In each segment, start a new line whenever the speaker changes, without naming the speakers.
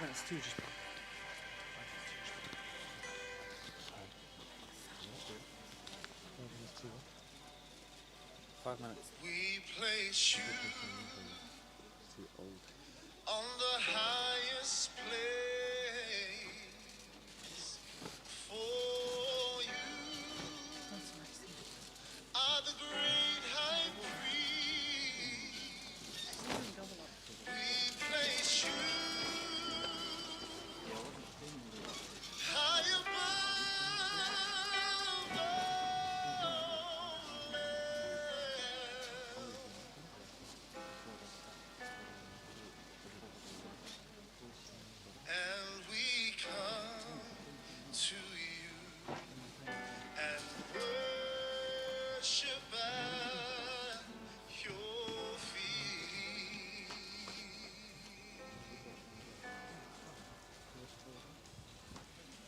minutes too, just. 5 minutes.
We place you
Too old.
on the highest place. For you are the great high priest. We place you high above all else. And we come to you and worship at your feet.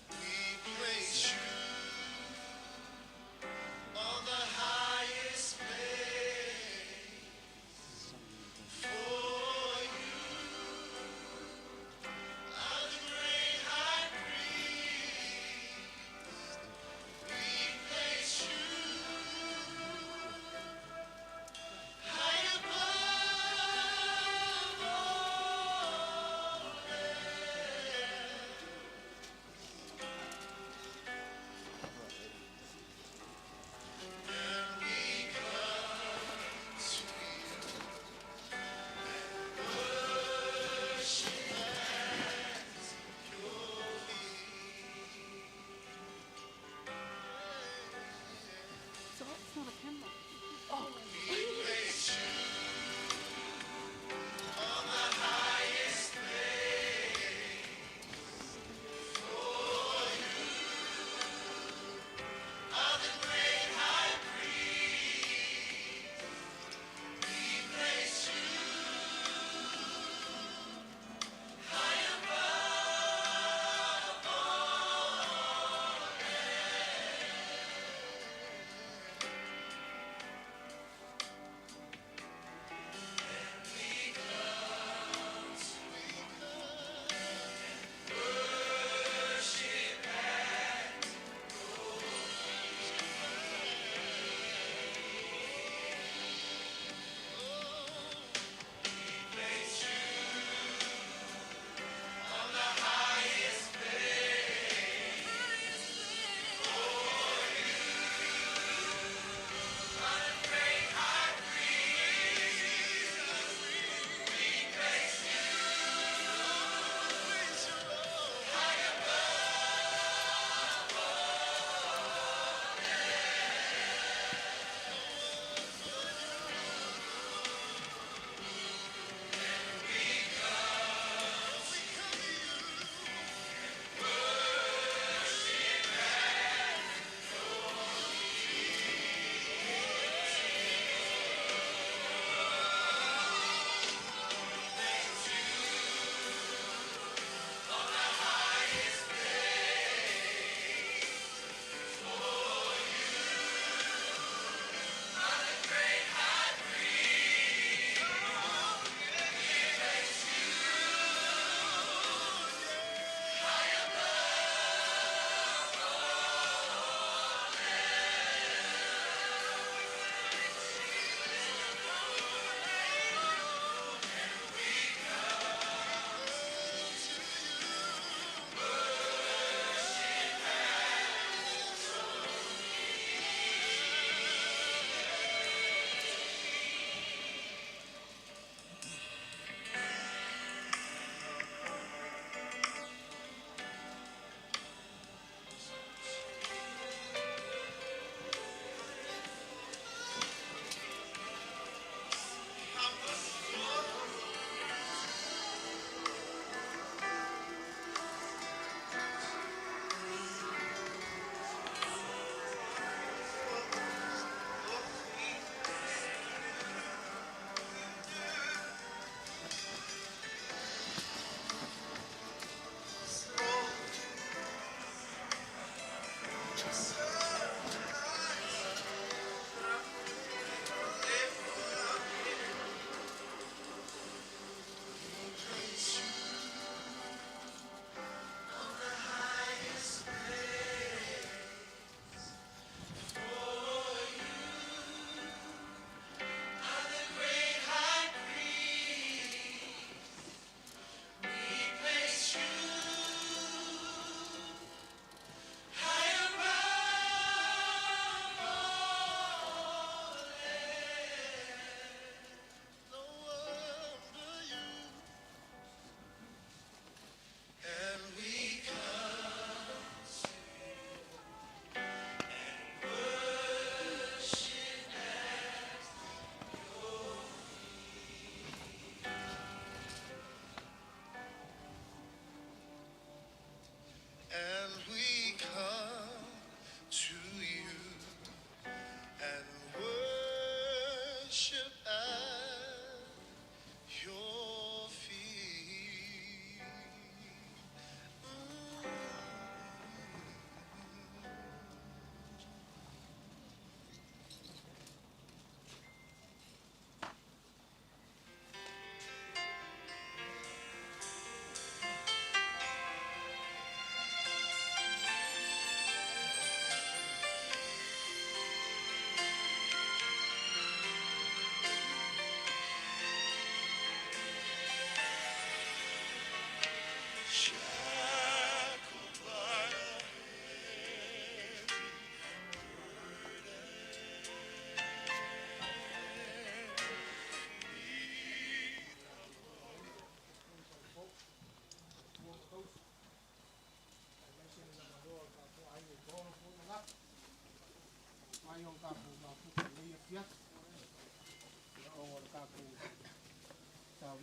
We place you on the highest place. For you are the great high priest. We place you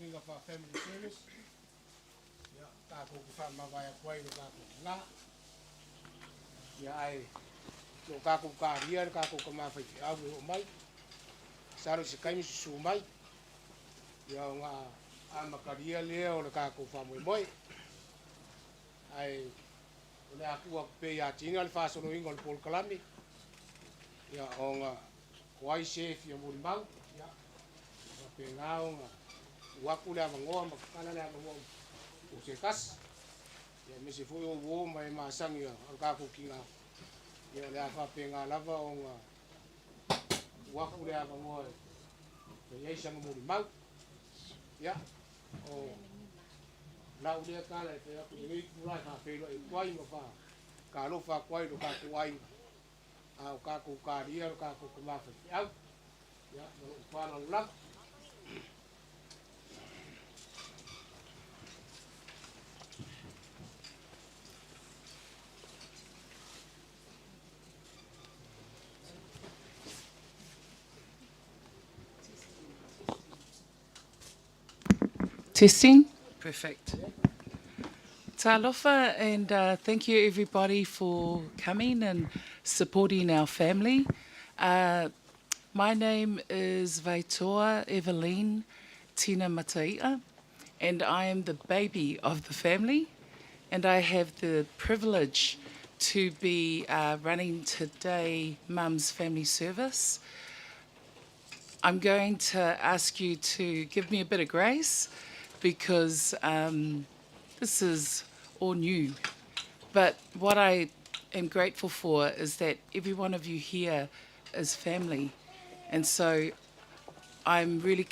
Winga fa family service. Ya, kako ku fa mawaya kwai lo kako la. Ya ai lo kako ka ria kako ka ma fa au o mai. Saro se kai su mai. Ya nga a makaria le o le kako fa moi moi. Ai le aku a pe ya tinga le fa so no ingol pol kalami. Ya o nga kwai chef ya mo mau. Ya. Pe ngao nga waku le avangoa makana le avangoa o se kas ya me se foi o wo mai masangi o kako kinga ya le afa penga lava o nga waku le avangoa pe ye sang mo mau ya o la u le kala pe aku ni kula ka pe lo e kwai mo fa ka lo fa kwai lo ka kwai a o kako ka ria o kako ka ma fa ya o fa la la.
Testing? Perfect. Talofa, and thank you everybody for coming and supporting our family. My name is Vaitoa Eveline Tina Mataia, and I am the baby of the family, and I have the privilege to be running today Mum's Family Service. I'm going to ask you to give me a bit of grace because this is all new. But what I am grateful for is that every one of you here is family. And so I'm really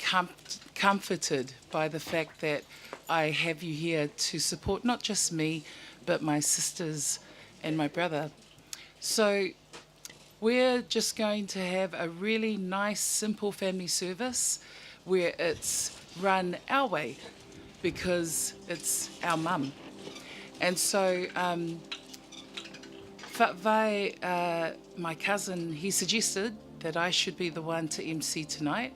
comforted by the fact that I have you here to support not just me, but my sisters and my brother. So we're just going to have a really nice, simple family service where it's run our way because it's our mum. And so my cousin, he suggested that I should be the one to MC tonight.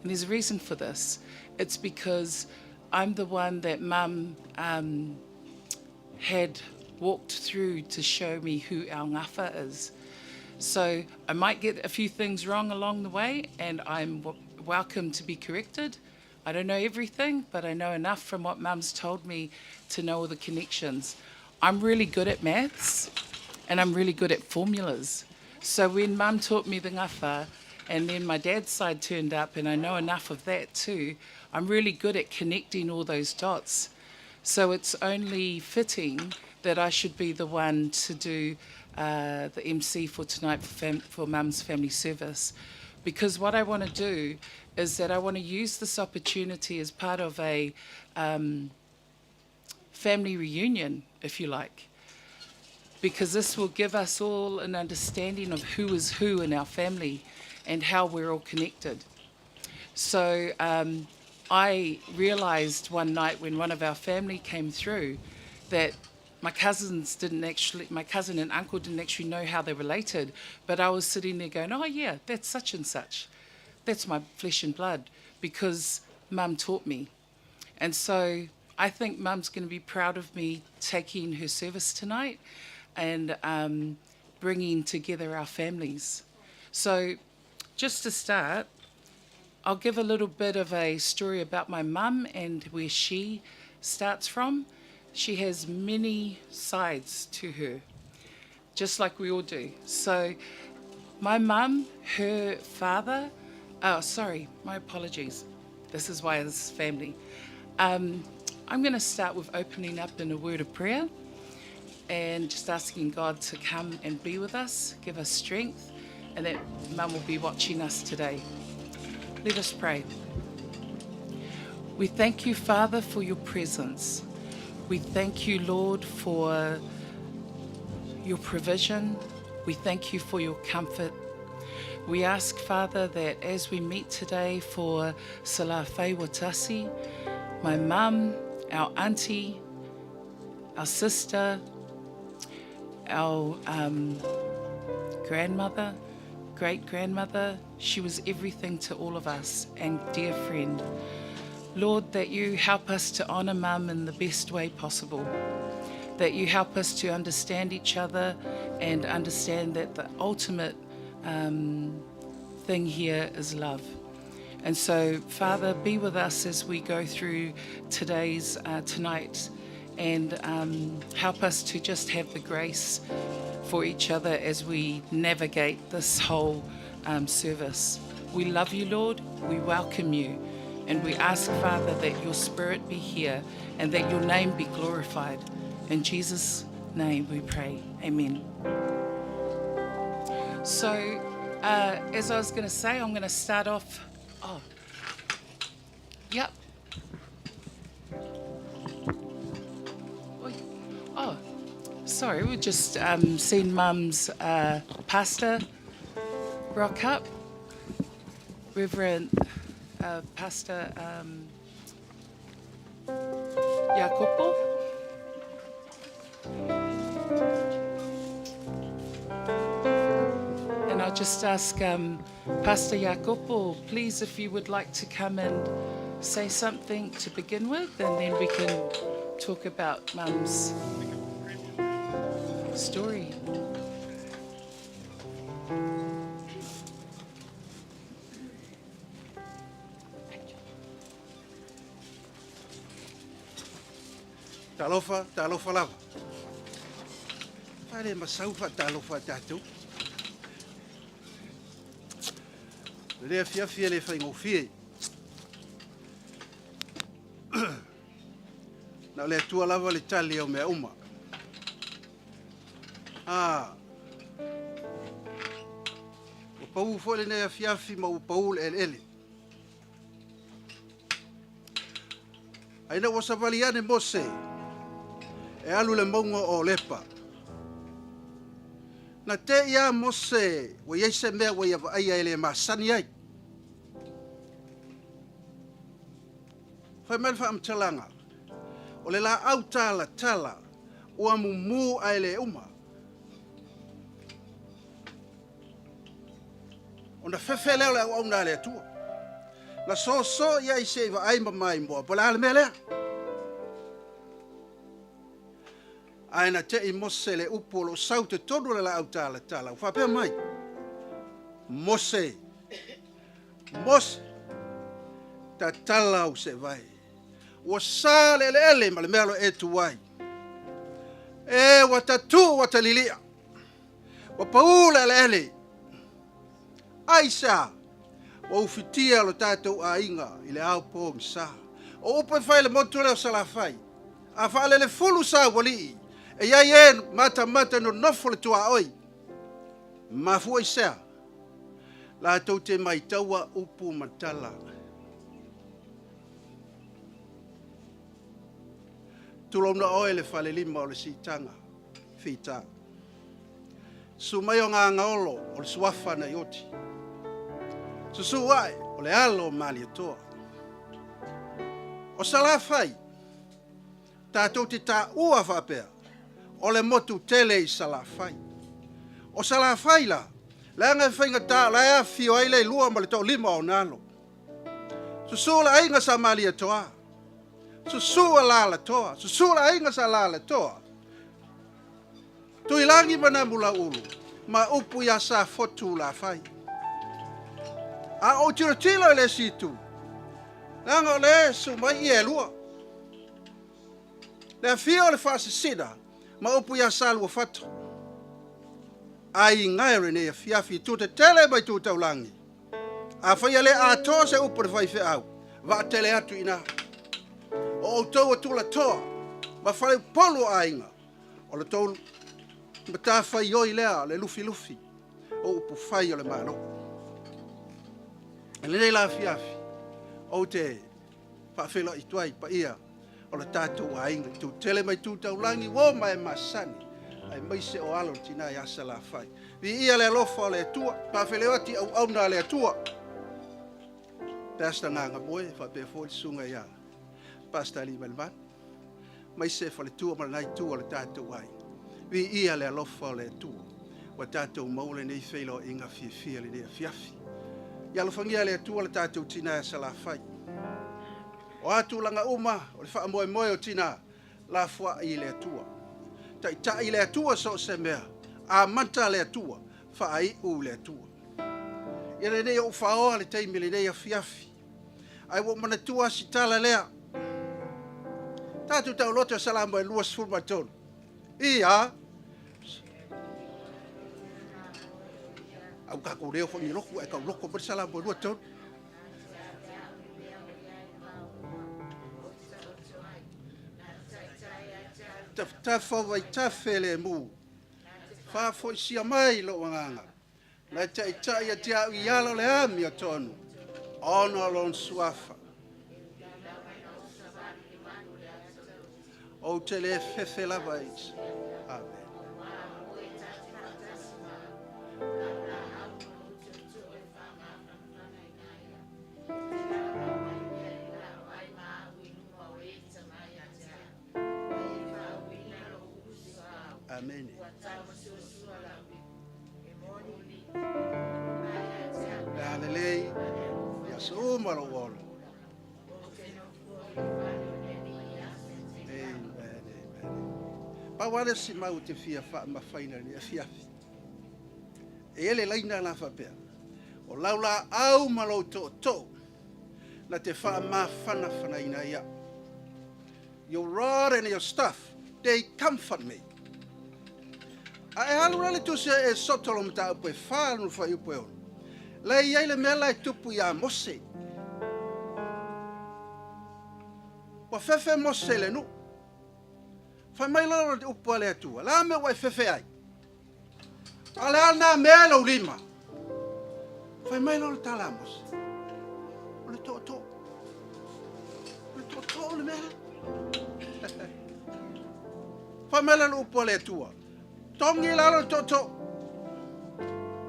And there's a reason for this. It's because I'm the one that Mum had walked through to show me who our ngafa is. So I might get a few things wrong along the way, and I'm welcome to be corrected. I don't know everything, but I know enough from what Mum's told me to know all the connections. I'm really good at maths, and I'm really good at formulas. So when Mum taught me the ngafa, and then my dad's side turned up, and I know enough of that too, I'm really good at connecting all those dots. So it's only fitting that I should be the one to do the MC for tonight for Mum's Family Service. Because what I want to do is that I want to use this opportunity as part of a family reunion, if you like. Because this will give us all an understanding of who is who in our family and how we're all connected. So I realised one night when one of our family came through that my cousin and uncle didn't actually know how they related, but I was sitting there going, oh yeah, that's such and such. That's my flesh and blood because Mum taught me. And so I think Mum's going to be proud of me taking her service tonight and bringing together our families. So just to start, I'll give a little bit of a story about my mum and where she starts from. She has many sides to her, just like we all do. So my mum, her father, my apologies. This is why this is family. I'm going to start with opening up in a word of prayer and just asking God to come and be with us, give us strength, and that Mum will be watching us today. Let us pray. We thank you, Father, for your presence. We thank you, Lord, for your provision. We thank you for your comfort. We ask, Father, that as we meet today for Salawhai Watasi, my mum, our auntie, our sister, our grandmother, great-grandmother. She was everything to all of us and dear friend. Lord, that you help us to honour Mum in the best way possible, that you help us to understand each other and understand that the ultimate thing here is love. And so, Father, be with us as we go through tonight, and help us to just have the grace for each other as we navigate this whole service. We love you, Lord. We welcome you. And we ask, Father, that your Spirit be here and that your name be glorified. In Jesus' name we pray. Amen. So, as I was going to say, I'm going to start off. Oh, yep. Oh, sorry, we just seen Mum's pastor rock up. Reverend Pastor Jacopo. And I'll just ask Pastor Jacopo, please, if you would like to come and say something to begin with, and then we can talk about Mum's story.
Talofa lava. Pare masaufa talofa tatu. Le fia le fai ngofie. Na le tua lava le tali o me uma. O pau fole ne fiafi ma o pau ele. Aina wasa valiane mose. E alu le mongo o lepa. Na te ia mose, wa yeise mea wa ia aia ele masani ai. Whai melfa am talanga. O le la au tala, o amumu a ele uma. O na fefe leo le au na le atua. Na so ia ise wa aima mai mboa, po la ale mea lea. Aina te I mose le upo lo sau te tonu le la au tala. Whapea mai. Mose. Ta tala au se vai. Wa sa le ele ma le mea lo e tu wai. E wa tatu wa talilia. Wa paula le ele. Aisa. Wa ufitia lo tatou a inga I le au po msa. O upo fai le motu leo salafai. A fale le fulu sa wali. E ia ien mata no nofo le tua oi. Mafua isea. La tau te maitaua upu matala. Tulona oe le fale lima o le sitanga. Fita. Sumai o ngā ngaolo o le suafa na ioti. Susu ai o le alo mali atoa. O salafai. Tātou te tā ua whapea. O le motu tele I salafai. O salafai la. Le anga whainga tā la ea fio ai le lua ma le tau lima o nalo. Susu la ainga sa mali atoa. Susu la la toa. Susu la ainga sa la la toa. Tuilangi mana mula ulu. Ma upu ya sa fotu la fai. A o tiro le situ. Langa le sumai I e lua. Le fio le fasisida. Ma upu ya sa lua fatu. Ai ngai ne fiafi tu te tele mai tu taulangi. A fai le a to se upu le fai fe au. Va tele atu ina. O tau tu la toa. Ma fai polo ainga. O le tau mata fai oi lea le lufi. O upu fai o le malo. E le la fiafi. O te pa fela I tuai pa ia. O le tātou ainga. Tu tele mai tu taulangi wo mai masani. Ai mai se o alo tina ia sa la fai. Vi ia le alofa o le tua. Pa fele oti au na le tua. Pasta nganga moe fa pe fo sunga ia. Pasta li malman. Mai se fa le tua ma nai tua le tātou ai. Vi ia le alofa o le tua. Wa tātou maule nei whailo inga fia le nea fiafi. Ia lofangia le atua le tātou tina e salafai. O atu langa uma, o le wha moe moe o tina, la fua i le atua. Ta i le atua so se mea, a manta le atua, wha ai u le atua. Ia le nei o whaoa le teimi le nei a fiafi. Ai wo mana tua si tala lea. Tātou tau loto salamo e luas fulmatonu. Ia, au kako reo fo ni loko e ka loko per sala bo luaton ta fo vai ta fele mu fa fo sia mai lo nganga la tai tai ya ya lo le ami atonu ono lon suafa o tele fefe la vai amen. Amen. Hallelujah. Yes, oh my Lord. Amen. Pa wale si mau te fia fa ma faina ni fia. Ele laina la fa pe. O laula au malo to. Na te fa ma fana ina ya. Your rod and your staff, they comfort me. Ai halu rale tu se e sotolo mta upe whānu whai upe onu. Lei eile mela e tupu ia mose. Wa fefe mose le nu. Whai mai lalo te upu ale atua. La me wai fefe ai. Ale ana mea lau lima. Whai mai lalo tala mose. O le to. O le to le mea. Whai mai lalo upu ale atua. Tongi lalo toto.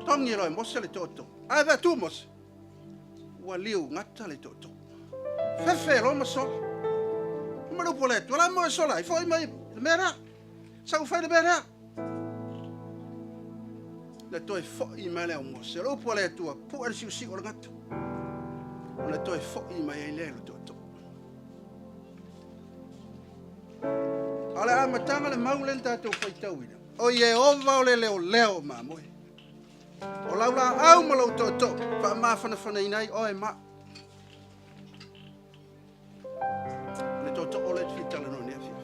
Tongi lo mose le toto. Ai va tu mose. Wa liu ngata le toto. Fefe lo maso. Malu pole tu la mo sola. Foi mai mera. Sa fai le mera. Le toi fo I male o mose. Lo pole tu pu er si o ngata. Le toi fo I mai le toto. Ala amatanga le maulenta tu fai tauina. O ye ova o le leo mamoe. O laula au malo toto. Fa ma fana inai o e ma. Le toto o le fitala no nefia.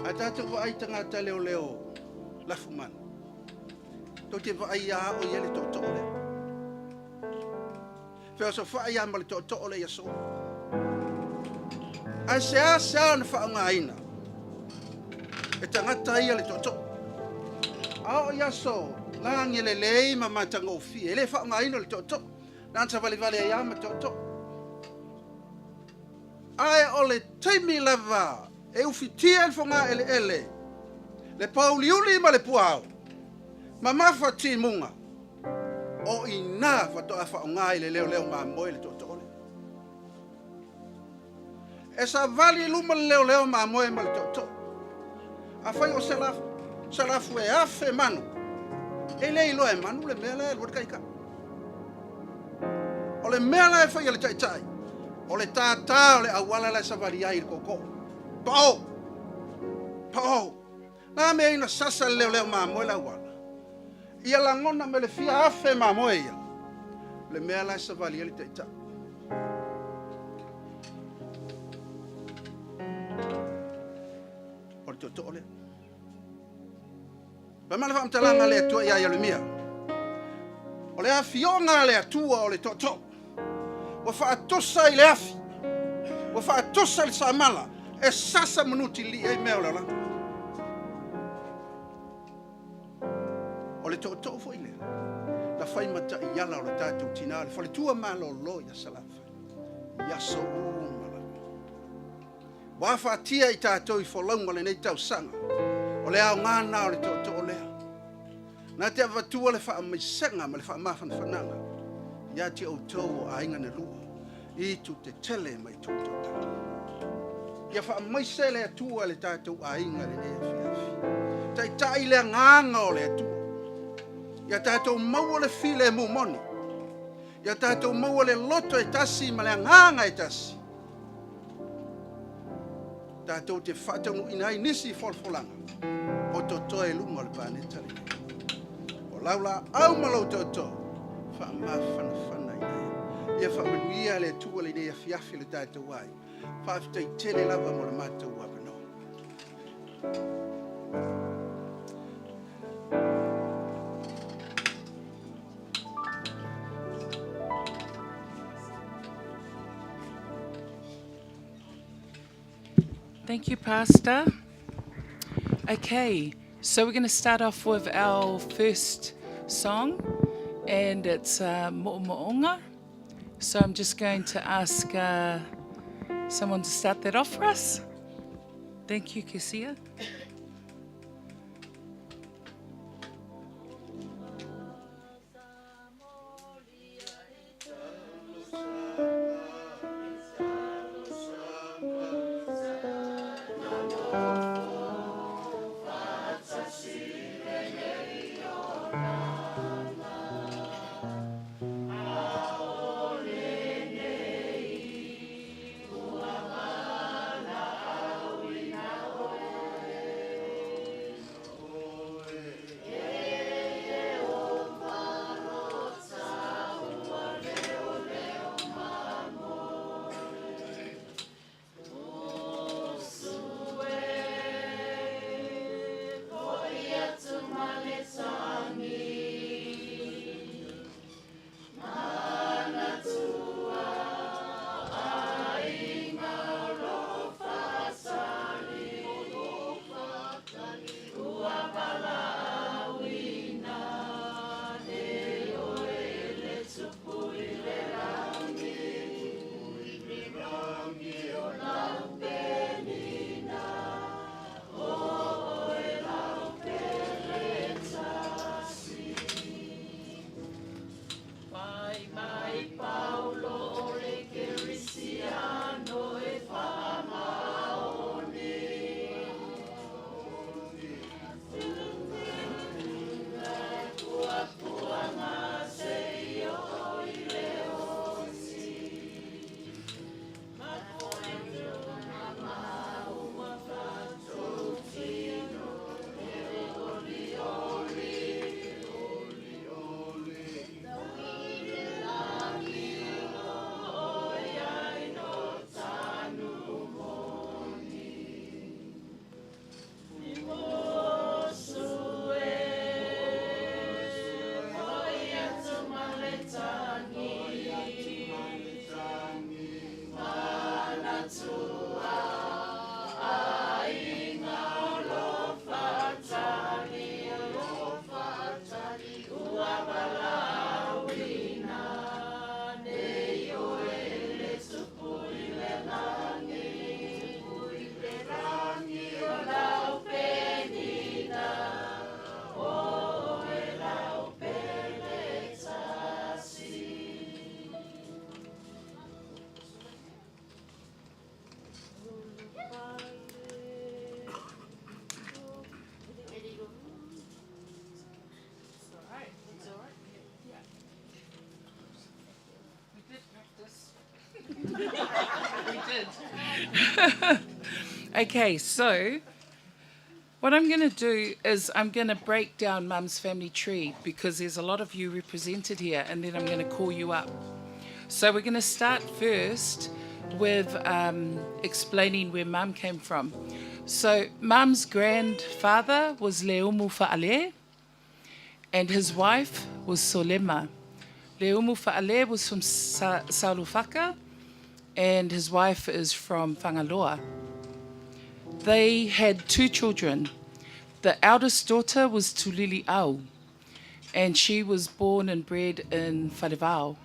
A tatu wa ai tangata leo la fuman. To te va ai a o ye le toto o le. Fe so fa ai ma le toto o le yaso. A se an fa nga ina. E tangata ia le toto. Ao yaso, langi le lei ma matanga o fi. Ele fa nga ina le toto. Nansa vale ia ma toto. Ai o le taimi lava. E ufitia el fonga ele. Le pauliuli ma le puao. Ma mafa ti munga. O ina fa to afa nga ile leo ma moe le toto ole. E sa vali luma leo ma moe ma le toto. Afai o salafu e afe manu. Ele ilo e manu le mela e kaika. O le mela e fai le tai. O le tata o le awala le savali ai koko. Pao. Na me ina sasa leo ma mo la wala. Ia la ngona me le fia afe ma mo ia. Le mela e savali le tai. O le toto ole. Ba mala fam talanga le tua ia le mia. O le afionga le tua o le toto. Wa fa atosa ile afi. Wa fa atosa le samala. E sasa minuti li e mea la. O le toto fo ile. La fai mata ia la o le tatu tinale. Fa le tua malo lo ia salafa. Ia so mala. Wa fa tia I tatu I fo longa le nei tau sanga. O le au ngana o le toto o lea. Na te avatua le wha maisenga ma le wha mawhanwhananga. Ia te au tau a inga ne lua. I tu te tele mai tu tau. Ia wha maise le atua le tātou a inga le nea whiawhi. Tai le nganga o le atua. Ia tātou maua le file mu moni. Ia tātou maua le loto e tasi ma le nganga e tasi. Tātou te whātanu inai nisi folfolanga. O to toe lunga le pāne tari. O laula au malau toto. Wha ma whana inai. Ia whamanuia le tua le nea fiafi le tātou ai. Whaafitai tele lava mo le mātou wapanoa.
Thank you, Pastor. Okay, so we're going to start off with our first song, and it's Mo'omo'onga. So I'm just going to ask someone to start that off for us. Thank you, Kesia. Okay, so what I'm going to do is I'm going to break down Mum's family tree because there's a lot of you represented here, and then I'm going to call you up. So we're going to start first with explaining where Mum came from. So Mum's grandfather was Leumu Fa'ale, and his wife was Solema. Leumu Fa'ale was from Salufaka, and his wife is from Whangaloa. They had 2 children. The eldest daughter was Tulili Au, and she was born and bred in Wharevau.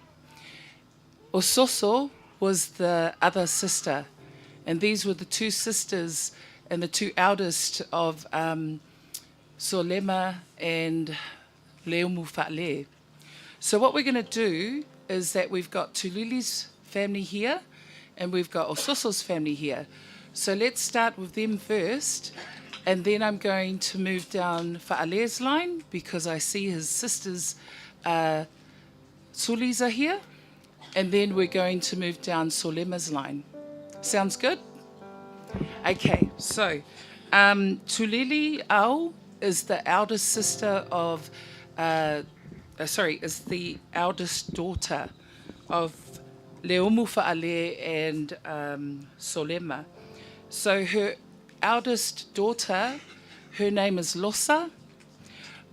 Ososo was the other sister, and these were the 2 sisters and the 2 eldest of Solema and Leumu Fa'ale. So what we're going to do is that we've got Tulili's family here, and we've got Ososo's family here. So let's start with them first, And then I'm going to move down Fa'ale's line because I see his sisters, Sulis are here. And then we're going to move down Solema's line. Sounds good? Okay, so Tulili Au is the eldest sister of, is the eldest daughter of Leomu Fa'ale and Solema. So her eldest daughter, her name is Losa.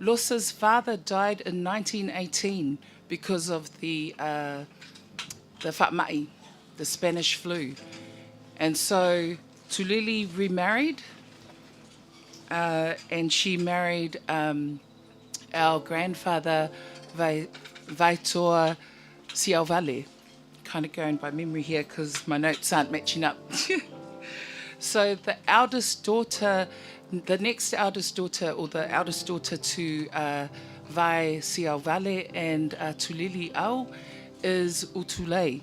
Losa's father died in 1918 because of the whaamai, the Spanish flu. And so Tulili remarried, and she married our grandfather, Vaitoa Siauvale. Kind of going by memory here because my notes aren't matching up. So the eldest daughter, the next eldest daughter, or the eldest daughter to Vai Siauvale and Tulili Au is Utulei.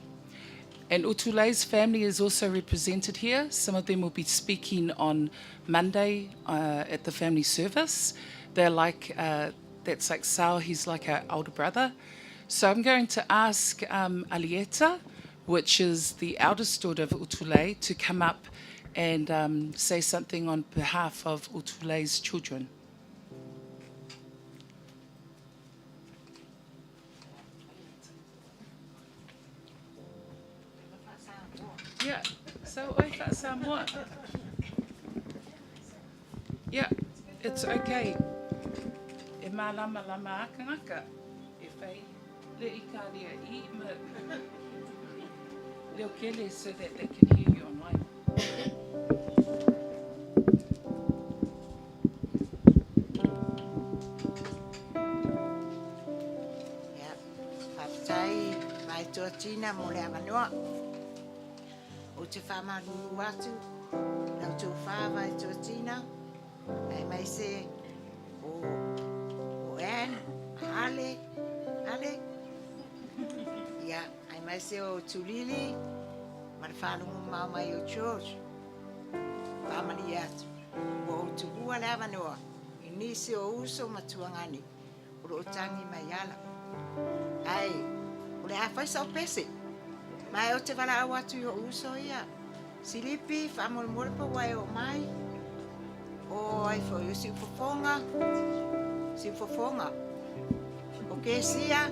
And Utulei's family is also represented here. Some of them will be speaking on Monday at the family service. They're like, that's like Sao, he's like our older brother. So I'm going to ask Alieta, which is the eldest daughter of Utulei, to come up and say something on behalf of Utulei's children. Yeah, so I thought somewhat. Yeah, it's okay. E malama lama akangaka. E whai le ikaria I ma leo kele so that they can hear you online.
Yeah, whaptai mai tō tina mo le amanua. O te whamanu atu, nau tō whāwai tō tina, ai mai se o Anne, Ale, ia, ai mai se o Tulili, ma le whanungu mau mai o George, whamani atu, o tupua le amanua, I nisi o uso matuangani, o lo tangi mai ala. Ai, o le hawhai sau pese, mai o te wala awatu I o uso ia. Silipi, whamolmole pa wai o mai. O ai fo yo si fofonga. O ke sia.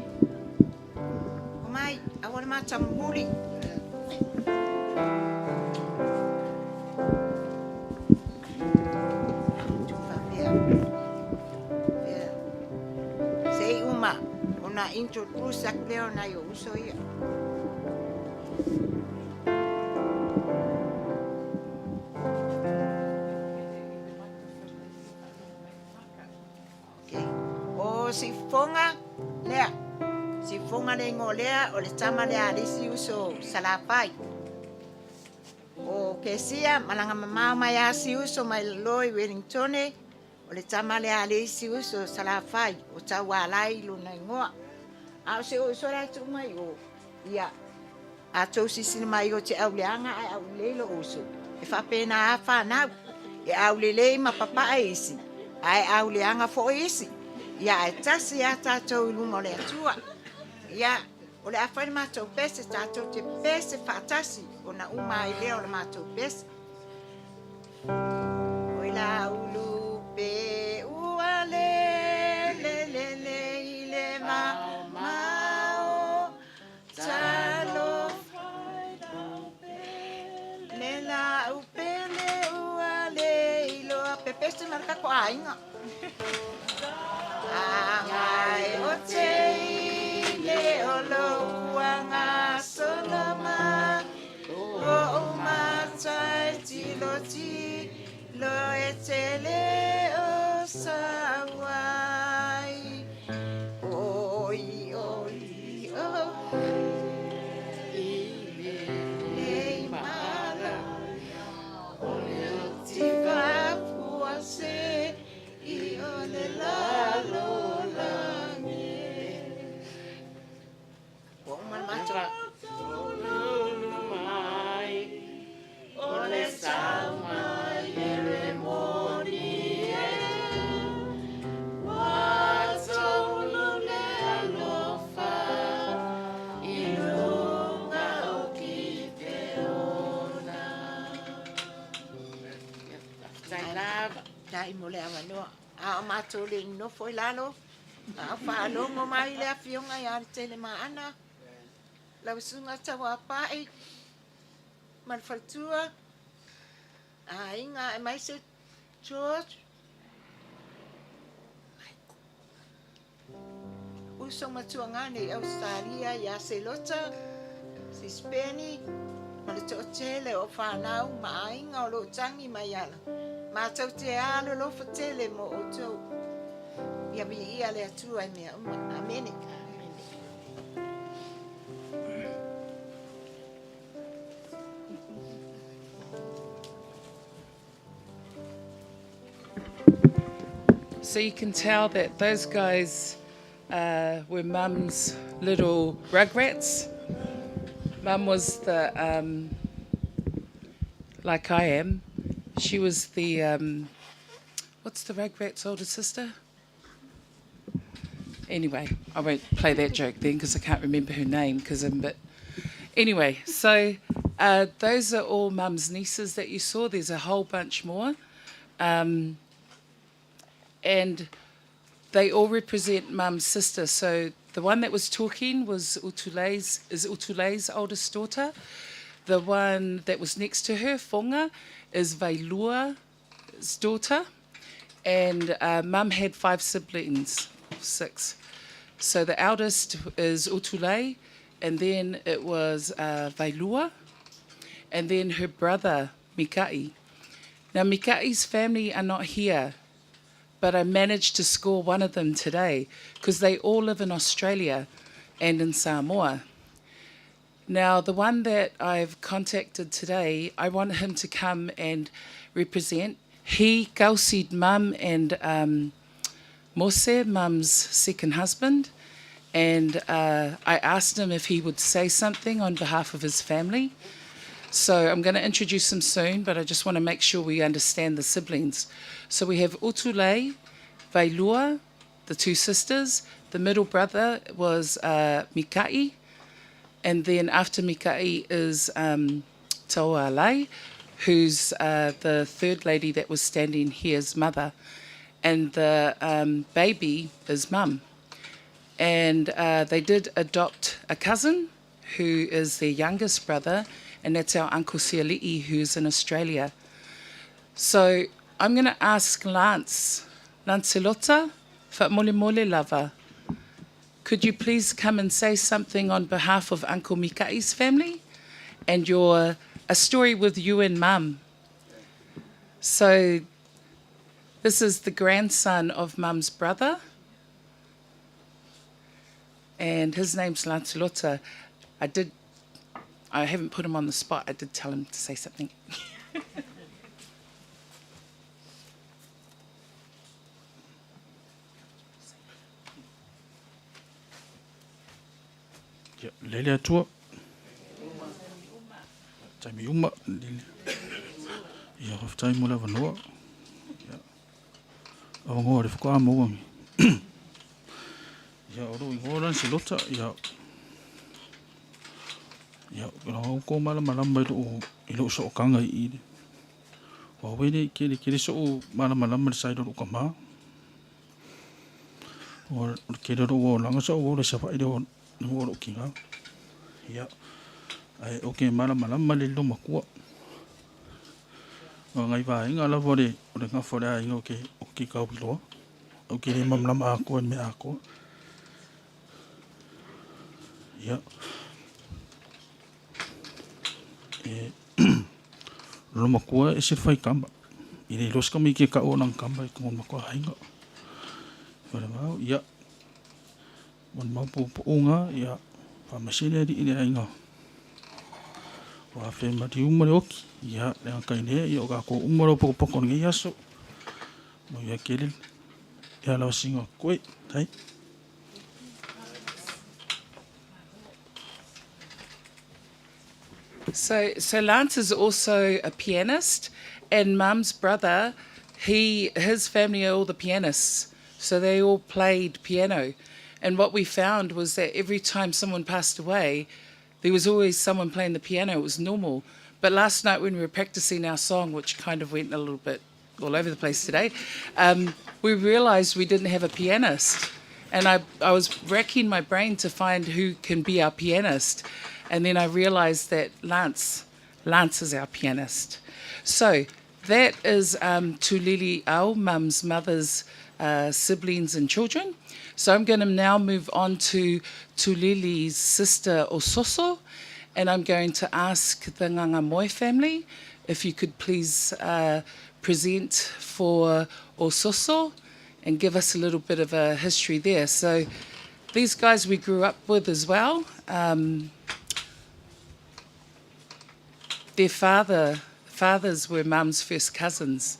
O mai, awale mata muli. Sei uma, ona introduce ak leo na yo uso ia. Si fonga le ngolea o le tama le alisi uso salapai. O kesia malanga mama mai asi uso mai loi Wellingtone o le tama le alisi uso salapai o tawalai luna ngoa. A se o so la tu mai o ia. A to sisi mai o te auleanga ai au lelo uso. E fa pena afa na e au lele ma papa isi. Ai auleanga fo isi. Ia e tasi a tātou ilunga o le atua. Ia, o le awhai mātou pese, tātou te pese whātasi, o na uma I leo le mātou pese. O la ulu pe ua le, I le mao, talo, le la upe le ua le, I loa pe pese maraka ko ainga. Angai o te le o lo uanga solama o matai ti lo e te le o sawai oi le mala o le ti va puase I o le lalo langi. O mamatua. O le saumai e le mori a o mātou le inofo i lalo. A whaalongo mai le awhionga i are tele maana. Lau sunga tawa pai. Malfaltua. A inga e mai se George. Uso matuangane Australia i Aselota. Si Speni. Ma le to tele o whanau ma inga o lo tangi mai ala. Ma tau te alo lo fa tele mo o tau. Ia mi ia le atua i mea uma. Amene.
So you can tell that those guys were Mum's little rugrats. Mum was the, like I am, she was the, what's the rugrat's older sister? Anyway, I won't play that joke then because I can't remember her name because I'm a bit... Anyway, so those are all Mum's nieces that you saw. There's a whole bunch more. And they all represent Mum's sister. So the one that was talking was Utulei's oldest daughter. The one that was next to her, Fonga, is Vailua's daughter. And Mum had 5 siblings, 6. So the eldest is Utulei, and then it was Vailua, and then her brother, Mikai. Now, Mikai's family are not here, but I managed to score one of them today because they all live in Australia and in Samoa. Now, the one that I've contacted today, I want him to come and represent. He kausid Mum and Mose, Mum's second husband, and I asked him if he would say something on behalf of his family. So I'm going to introduce him soon, but I just want to make sure we understand the siblings. So we have Utulei, Vailua, the 2 sisters. The middle brother was Mikai, and then after Mikai is Taualai, who's the 3rd lady that was standing here's mother. And the baby is Mum. And they did adopt a cousin who is their youngest brother, and that's our Uncle Siali'i, who's in Australia. So I'm going to ask Lancelota Whamolemole Lava. Could you please come and say something on behalf of Uncle Mikai's family and a story with you and Mum? So this is the grandson of Mum's brother, and his name's Lancelota. I haven't put him on the spot. I did tell him to say something.
Lele atua. Taimi uma lele. Ia hoftai mo lava noa. Ia. Awangoa le whakua mawami. Ia oro i ngora si lota. Ia. Ia. Kena hauko malama i lo so kanga i ire. Wa wene kere so malama le saido o kama. O kere ro langa so o le sapa ide o o kinga. Ia. Ai oke malama le lo makua. Ngai vai nga la vore o nga fore ai oke oke ka bilo. Oke le mamlama ako me ako. Ia. Lo makua e se fai kamba. Ile los kami ke ka o nang kamba ko makua hainga. Fore mau ia. Mon mau po unga ia. Fa masine di ine ainga. Wa fe mati umare oki. Ia le kaine ia ka ko umaro poko ngi yaso. Mo ia kele. Ia la singa koi, tai.
So Lance is also a pianist, and Mum's brother, his family are all the pianists, so they all played piano. And what we found was that every time someone passed away, there was always someone playing the piano. It was normal. But last night when we were practicing our song, which kind of went a little bit all over the place today, we realised we didn't have a pianist. And I was racking my brain to find who can be our pianist. And then I realised that Lance is our pianist. So that is Tulili Au, Mum's mother's siblings and children. So I'm going to now move on to Tulili's sister Ososo, and I'm going to ask the Ngangamoe family if you could please present for Ososo and give us a little bit of a history there. So these guys we grew up with as well. Their fathers were Mum's first cousins.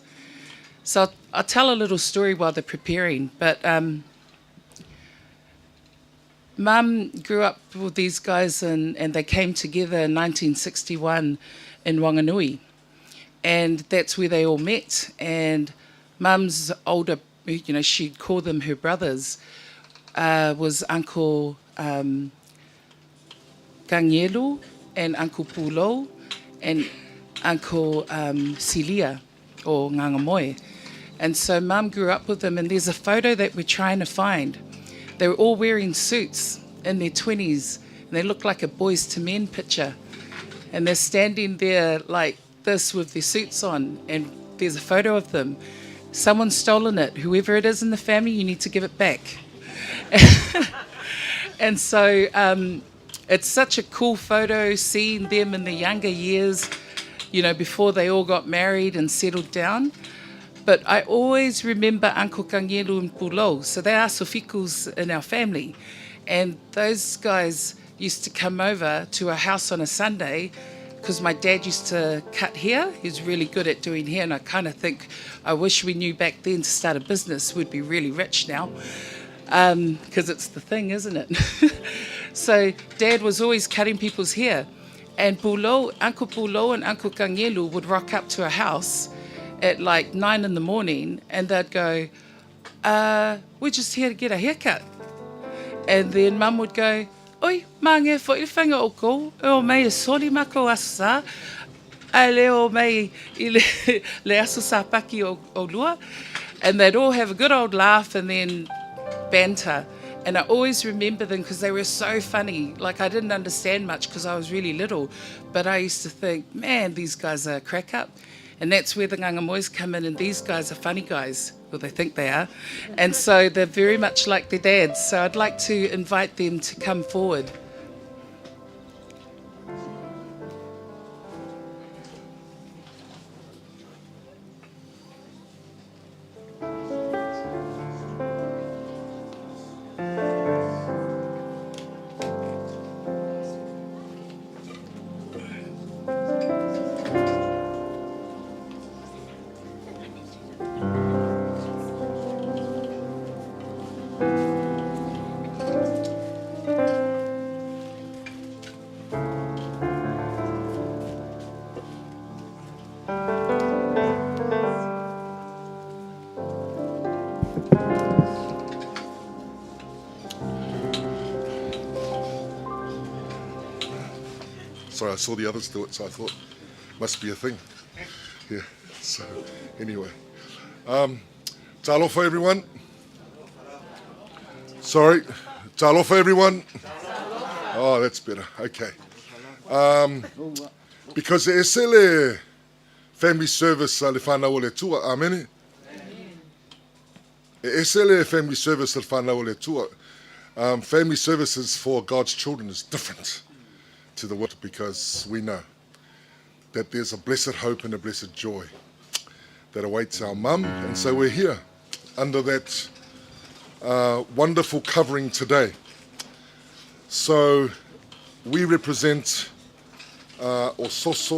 So I'll tell a little story while they're preparing. But Mum grew up with these guys and they came together in 1961 in Wanganui. And that's where they all met. And Mum's older, she'd call them her brothers, was Uncle Kangelu and Uncle Pulo and Uncle Silia, or Ngangamoe. And so Mum grew up with them, and there's a photo that we're trying to find. They were all wearing suits in their 20s, and they look like a Boys to Men picture. And they're standing there like this with their suits on, and there's a photo of them. Someone's stolen it. Whoever it is in the family, you need to give it back. And so it's such a cool photo, seeing them in the younger years, before they all got married and settled down. But I always remember Uncle Kangelu and Pulo. So they are sofikos in our family. And those guys used to come over to our house on a Sunday because my dad used to cut hair. He was really good at doing hair. And I kind of think, I wish we knew back then to start a business. We'd be really rich now. Because it's the thing, isn't it? So Dad was always cutting people's hair. And Uncle Pulo and Uncle Kangelu would rock up to a house at like 9 a.m, and they'd go, we're just here to get a haircut. And then Mum would go, oi, mange fo I whanga o kou, o mei e soli mako asa, a leo mei I le aso sa paki o lua. And they'd all have a good old laugh and then banter. And I always remember them because they were so funny. Like, I didn't understand much because I was really little, but I used to think, man, these guys are a crack up. And that's where the Ngangamoes come in, and these guys are funny guys. Well, they think they are. And so they're very much like their dads. So I'd like to invite them to come forward.
Sorry, I saw the others do it, so I thought must be a thing. Yeah. So anyway, talofa everyone. Sorry, talofa everyone. Oh, that's better. Okay. Because e sele family service le whanau le tua, amen. E sele family service le whanau le tua. Family services for God's children is different to the world, because we know that there's a blessed hope and a blessed joy that awaits our mum. And so we're here under that wonderful covering today. So we represent Ososo,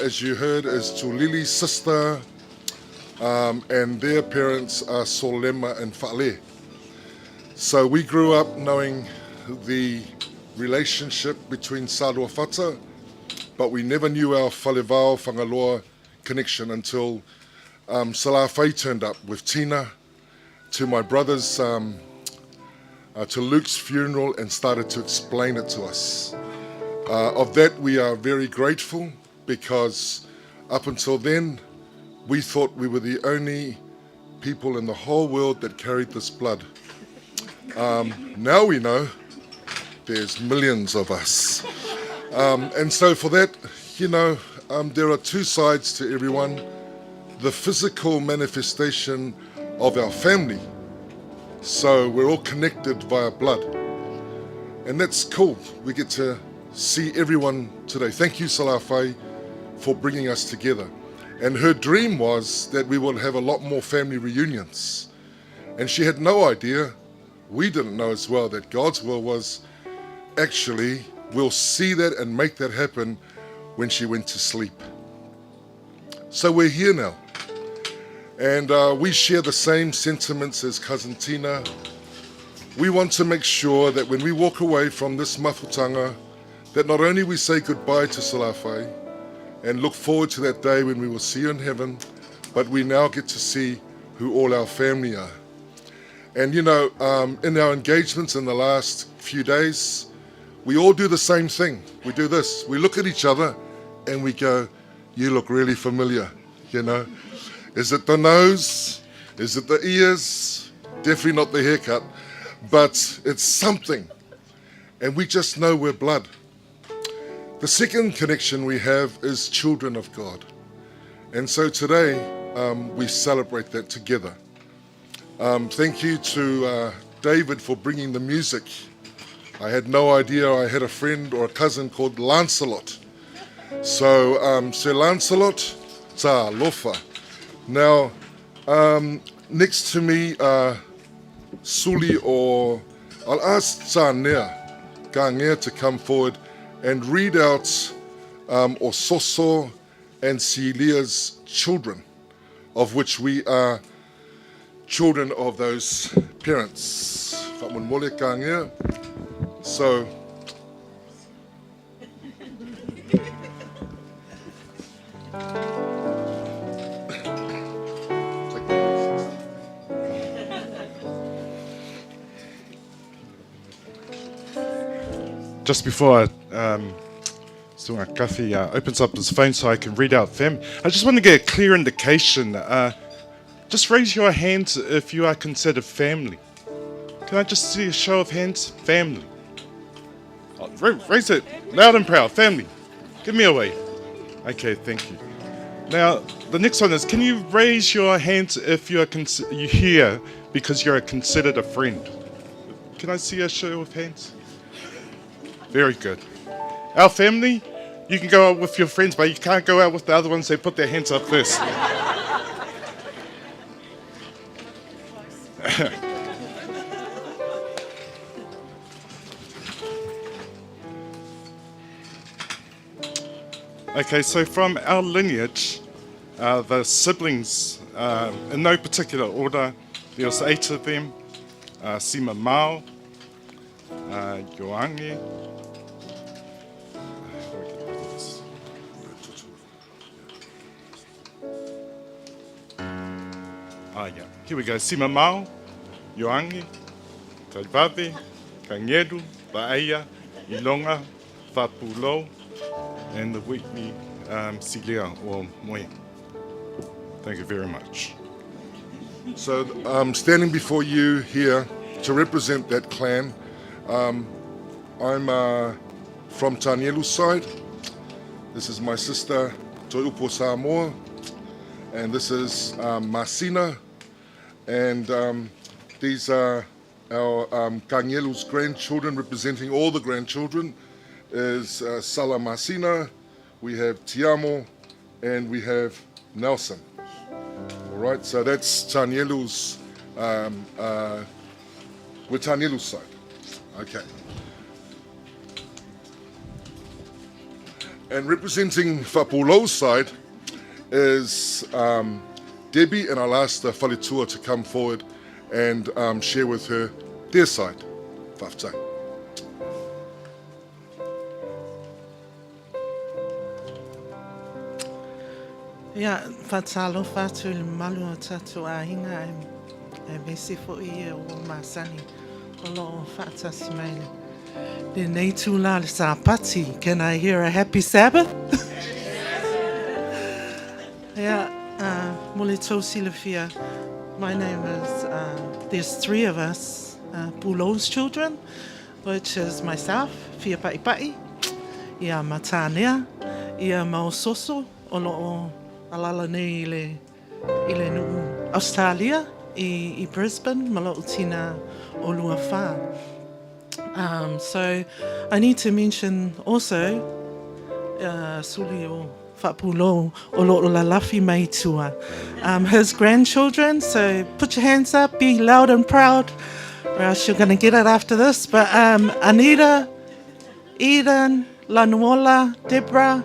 as you heard, is Tulili's sister, and their parents are Solema and Fa'ale. So we grew up knowing the relationship between Salua Fata, but we never knew our Whalevao Whangaloa connection until Salafai turned up with Tina to my brother's, to Luke's funeral, and started to explain it to us. Of that we are very grateful, because Up until then, we thought we were the only people in the whole world that carried this blood. Now we know there's millions of us. And so for that, there are two sides to everyone. The physical manifestation of our family. So we're all connected via blood. And that's cool. We get to see everyone today. Thank you, Salafai, for bringing us together. And her dream was that we would have a lot more family reunions. And she had no idea, we didn't know as well, that God's will was actually, we'll see that and make that happen when she went to sleep. So we're here now. And we share the same sentiments as Cousin Tina. We want to make sure that when we walk away from this mafutanga, that not only we say goodbye to Salafai and look forward to that day when we will see you in heaven, but we now get to see who all our family are. And in our engagements in the last few days, we all do the same thing. We do this. We look at each other and we go, you look really familiar, Is it the nose? Is it the ears? Definitely not the haircut, but it's something. And we just know we're blood. The second connection we have is children of God. And so today, we celebrate that together. Thank you to David for bringing the music. I had no idea I had a friend or a cousin called Lancelot. So, Sir Lancelot, ta lofa. Now, next to me are Suli or I'll ask Kangea to come forward and read out Ososo and Celia's children, of which we are children of those parents. So,
just before Sunga Kafi opens up his phone so I can read out them, I just want to get a clear indication. Just raise your hands if you are considered family. Can I just see a show of hands? Family. Oh, raise it loud and proud. Family. Give me a wave. Okay, thank you. Now, the next one is, can you raise your hands if you are you here because you're considered a friend? Can I see a show of hands? Very good. Our family, you can go out with your friends, but you can't go out with the other ones. They put their hands up first. Okay, so from our lineage, the siblings, in no particular order, there was 8 of them. Sima Mao, Yoangi, here we go. Sima Mao, Yoangi, Taivave, Kangeru, Vaea, Ilonga, Fapulo, and the Whitney Celia or Moe. Thank you very much.
So I'm standing before you here to represent that clan. I'm from Tanielu's side. This is my sister, Toiupo Samoa, and this is Masina, and these are our Kanyelu's grandchildren, representing all the grandchildren, is Sala Masina, we have Tiamo, and we have Nelson. All right, so that's Tanielu's, with Tanielu's side. Okay. And representing Fapulo's side is Debbie, and I'll ask the Whaletua to come forward and share with her their side. Whaftai.
Ia, whatalo whatu le malu o tatu ahinga e mesi fo I o masani o lo whatasi maile. Le nei tūla le sa pati, can I hear a happy Sabbath? Yeah, mole tausilafia. My name is, there's three of us, Pulo's children, which is myself, Fia Paipai, ia Matanea, ia Maososo, o loo alala nei i le nuu Australia, i Brisbane, ma loo tina o Luafā. So I need to mention also, suli o Whapulo o loo lalafi mai tua. His grandchildren, so put your hands up, be loud and proud, or else you're going to get it after this. But Anita, Eden, Lanuola, Deborah,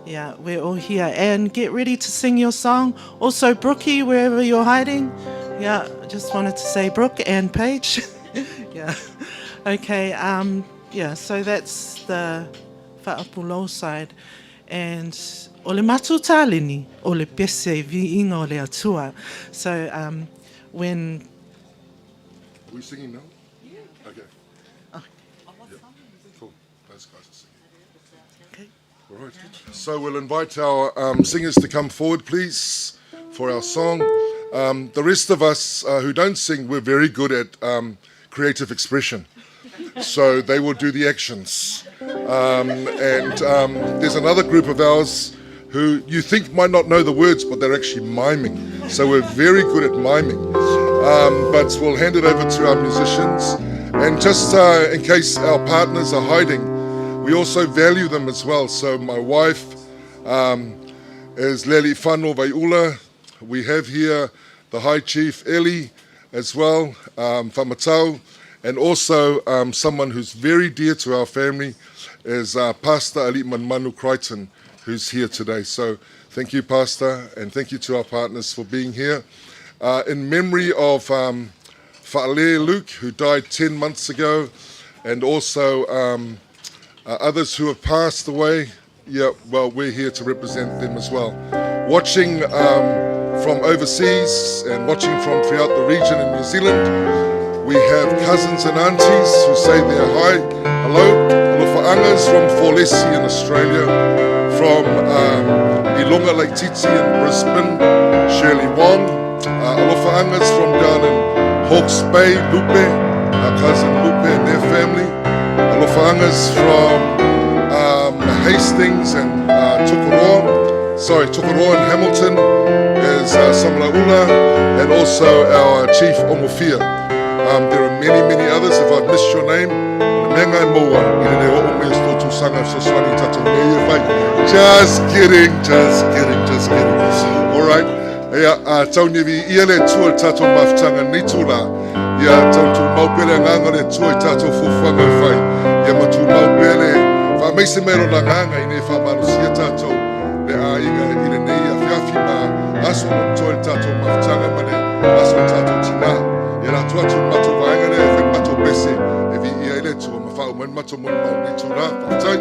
yeah, we're all here. And get ready to sing your song. Also, Brookie, wherever you're hiding. Yeah, I just wanted to say Brooke and Paige. Yeah. Okay, yeah, so that's the Whaapulo side. And o le matu tālini, o le pese vi inga o le atua. So when...
Are we singing now? Yeah. Okay. Yeah. Cool. Those guys are singing.
Okay.
All right. So we'll invite our singers to come forward, please, for our song. The rest of us who don't sing, we're very good at creative expression. So they will do the actions. And there's another group of ours who you think might not know the words, but they're actually miming. So we're very good at miming. But we'll hand it over to our musicians. And just in case our partners are hiding, we also value them as well. So my wife is Leli Whano Vaiula. We have here the High Chief Eli as well, Whamatau. And also someone who's very dear to our family is Pastor Ali Manu Crichton, who's here today. So thank you, Pastor, and thank you to our partners for being here. In memory of Fa'ale Luke, who died 10 months ago, and also others who have passed away, yeah, well, we're here to represent them as well. Watching from overseas and watching from throughout the region in New Zealand, we have cousins and aunties who say their hi, hello. Alofa'angas from Forlesi in Australia, from Ilonga Lake Titi in Brisbane, Shirley Wong. Alofa'angas from down in Hawke's Bay, Lupe, our cousin Lupe and their family. Alofa'angas from Hastings and Tokoroa and Hamilton is Samalaula, and also our Chief Omofia. There are many, many others. If I've missed your name, just kidding. All right. Yeah, tauni vi iele tua tato maftanga nitula. Ya tautu maupele nganga le tua tato fufanga fai. Ya matu maupele fa meise mero na nganga ine fa malusia tato le ainga ile nei afiafi ma aso tua tato maftanga mane aso tato tina. Era tua tu matu vainga le fe matu bese e vi iele tua mafa uman matu mon nitula. Faftai.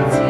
Thank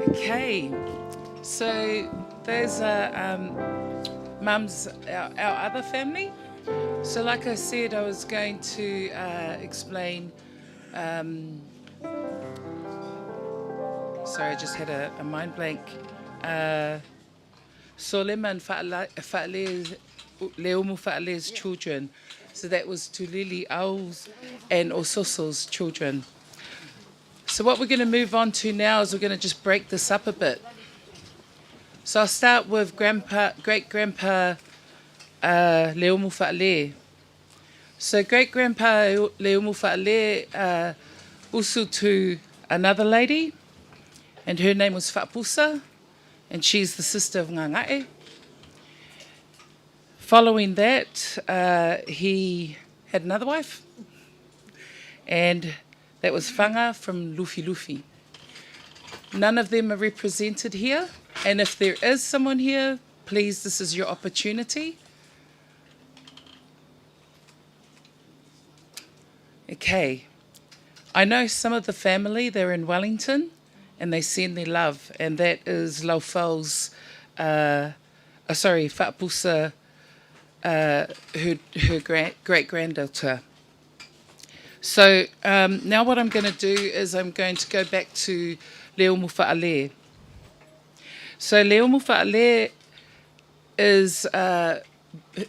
Okay, so there's Mum's, our other family. So like I said, I was going to explain, sorry, I just had a mind blank. Solema and Leumu Fa'ale's children. So that was Tulili Au's and Ososo's children. So what we're going to move on to now is we're going to just break this up a bit. So I'll start with great-grandpa Leumu Fa'ale. So great-grandpa Leumu Fa'ale usu to another lady, and her name was Fa'apusa, and she's the sister of Nganga'e. Following that, he had another wife, and that was Whanga from Lufi Lufi. None of them are represented here, and if there is someone here, please, this is your opportunity. Okay, I know some of the family, they're in Wellington, and they send their love, and that is Laufau's, Fa'apusa, her great-granddaughter. So now what I'm going to do is I'm going to go back to Leumu Fa'ale. So Leumu Fa'ale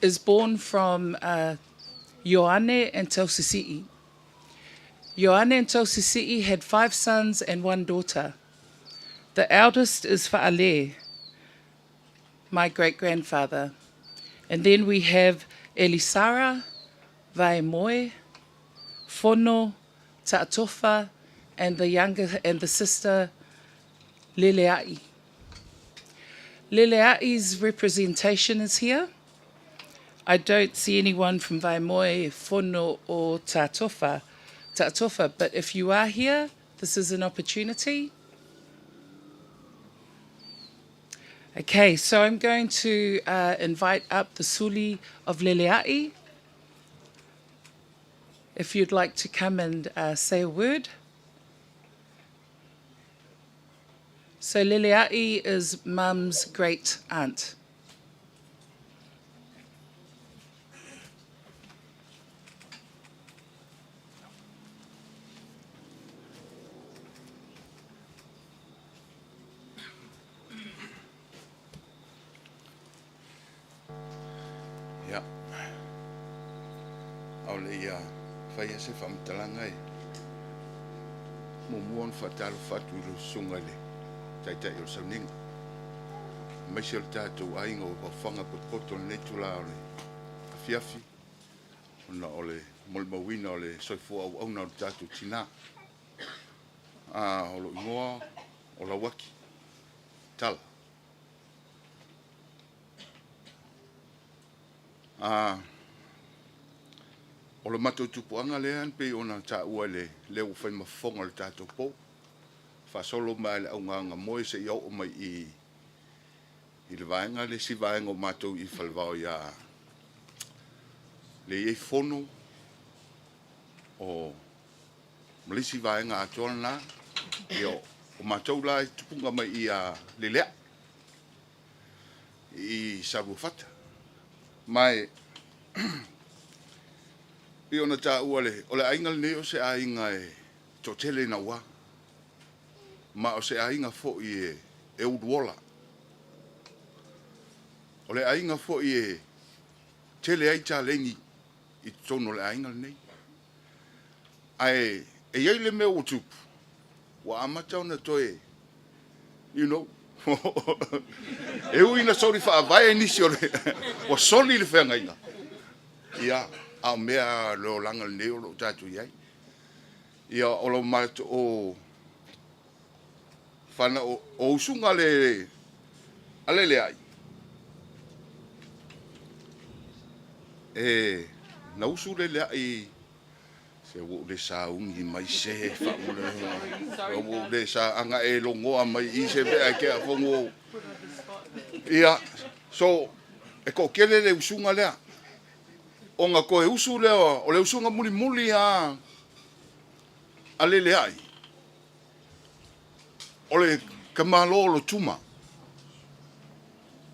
is born from Ioane and Tausisi'i. Ioane and Tausisi'i had 5 sons and 1 daughter. The eldest is Fa'ale, my great-grandfather. And then we have Elisara, Vaemoe, Fono, Ta'atofa, and the sister Lelea'i. Lelea'i's representation is here. I don't see anyone from Vaemoe, Fono, or Ta'atofa, but if you are here, this is an opportunity. Okay, so I'm going to invite up the Suli of Lelea'i. If you'd like to come and say a word. So Lelea'i is Mum's great aunt.
Ja. Ole whai ase whamtalanga e. Mumuan whataru whatu ilo sungale. Tai o sauninga. Maisi o tātou ainga o whanga pe poto netu la ole. Afiafi. Ona ole molmawina ole soifua au auna o tātou tina. Olo ingoa o la waki. Tala. O le matou tupuanga lean pe ona ta ua le leu whai mafonga le tātou po. Whasolo mai le aunganga moe se iau o mai i le vaenga le si vaenga o matou i whalvao ia le iei fono o malisi vaenga atoana na i o matou la tupunga mai i le lea i saru fata. Mai i ona ta ua le o le ainga le o se ainga e totele na ua ma o se ainga fo i e uduola o le ainga fo i e tele ai ta lengi i tono le ainga nei ai e iei le mea utupu wa amata ona toe you know e uina sori fa vai nisi o le o soli le fenga ina ia a mea lo langa le neo lo tatu iai ia o lo mato o fana o usunga le alele ai e na usu le ai se wo le sa ungi mai se fa mo le sa anga e longo mai I se be ke a fongo ia so e ko kele le usunga le o nga ko e usu le o le usunga muli muli a alele ai. Ole kamalo lo tuma.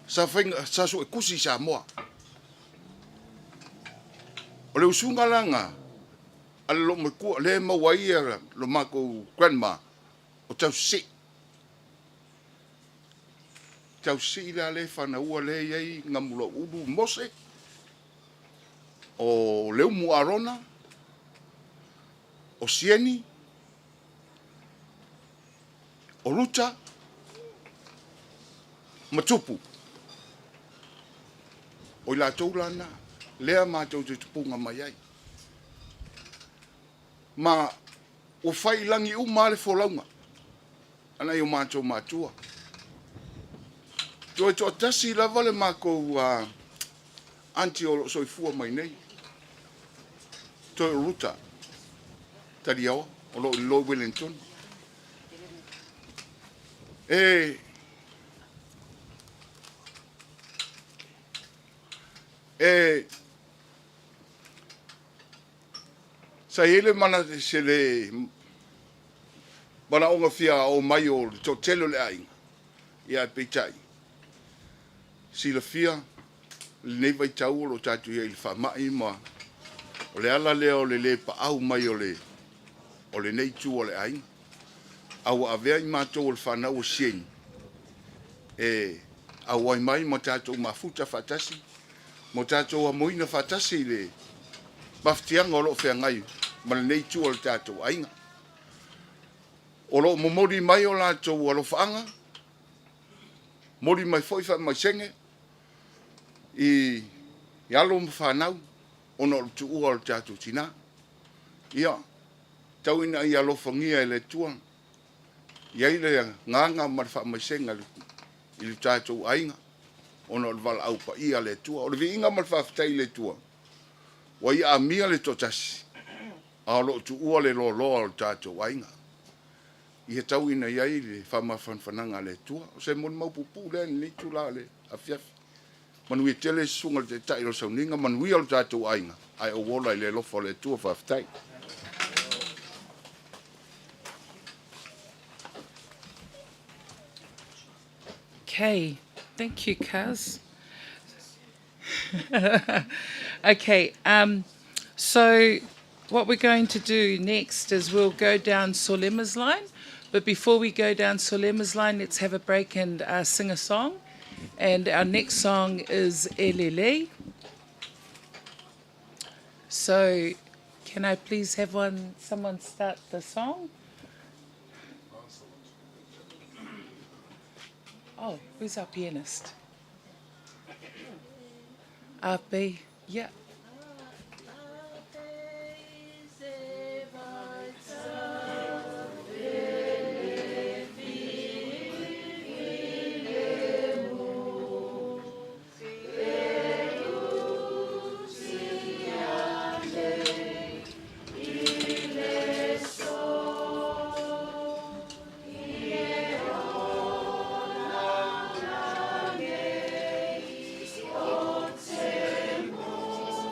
Sa whainga, sa so e kusi sa moa. Ole usunga langa, ale lo me kua, le mawaia lo mako grandma, o tau si. Tau si la le whana ua le iei ngamula uru mose, o leu mu arona, o sieni, o ruta, matupu. O la taulana, lea mātou te tupunga mai ai. Ma, o whai langi u male wholaunga. Ana i o mātou mātua. Toi to tasi la vale mākou anti o soifua mai nei. Toi o ruta. Tari awa, o lo i Loi Wellington. Sa hele mana se le mana onga fia o mai o to telo le ainga. Ia peitai. Si la fia le vai tau lo tatu ia il fa mai ma o le ala le o le pa au mai o le nei tu o le ainga. Au avea i mātou o le whanau o sien. Au ai mai mo tātou mafuta fatasi. Mo tātou a moina fatasi le maftianga o lo whea ngai. Ma le nei tu o le tātou ainga. O lo momori mai o lātou o lo whaanga. Mori mai foifa mai senge. I alo mo whanau. Ono o tu ua o le tātou tina. Ia. Tau ina i alo whangia e le tuang. Iai le nganga marfa mai senga i le tātou ainga. Ono le vala au pa ia le tua. O le vi inga marfa fitai le tua. Wa ia a mia le totasi. A lo tu ua le lo loa le tātou ainga. I he tau ina iai le whama whanwhananga le tua. O se mon mau pupu le ni tu la le afiafi. Manui e tele sunga le te tai lo sauninga. Manui o le tātou ainga. Ai o wola i le lofo le tua whaftai.
Okay, thank you, Kaz. Okay, so what we're going to do next is we'll go down Solema's line. But before we go down Solema's line, let's have a break and sing a song. And our next song is Elele. So can I please have someone start the song? Oh, who's our pianist? Ape, yeah.
Tempo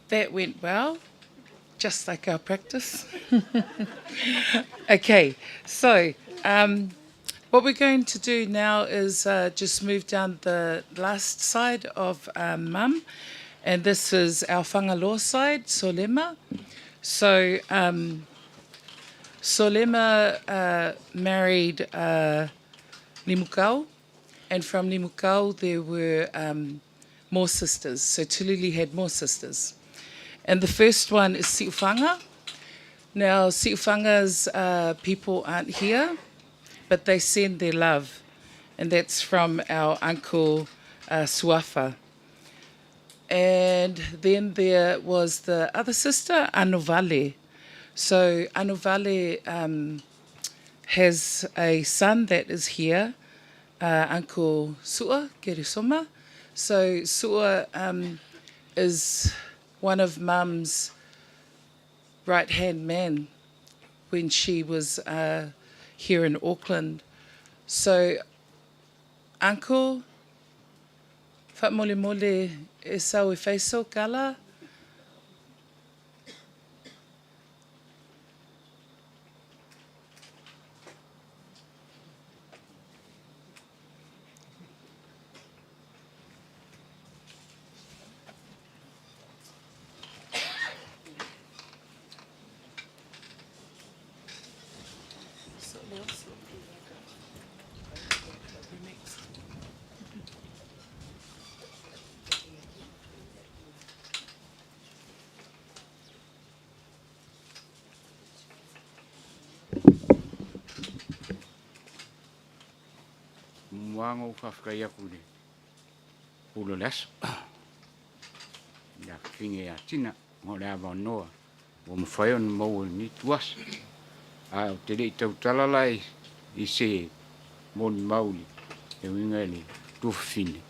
that went well, just like our practice. Okay, so what we're going to do now is just move down the last side of Mum, and this is our whangaloa side, Solema. So Solema married Limukau, and from Limukau there were more sisters. So Tulili had more sisters. And the first one is Si'ufanga. Now, Si'ufanga's people aren't here, but they send their love. And that's from our uncle Suafa. And then there was the other sister, Anovale. So Anovale has a son that is here, Uncle Sua Kerisoma. So Sua is one of Mum's right-hand man when she was here in Auckland. So, Uncle, whaamole mole e sau e whaiso kala.
Muango whawhkai aku le pulo leso. Ia whinge a tina, ngō le awa noa, o mwhai on mau ni tuas. A o te rei tau talalai I se moni mauli, e winga le tuwhine.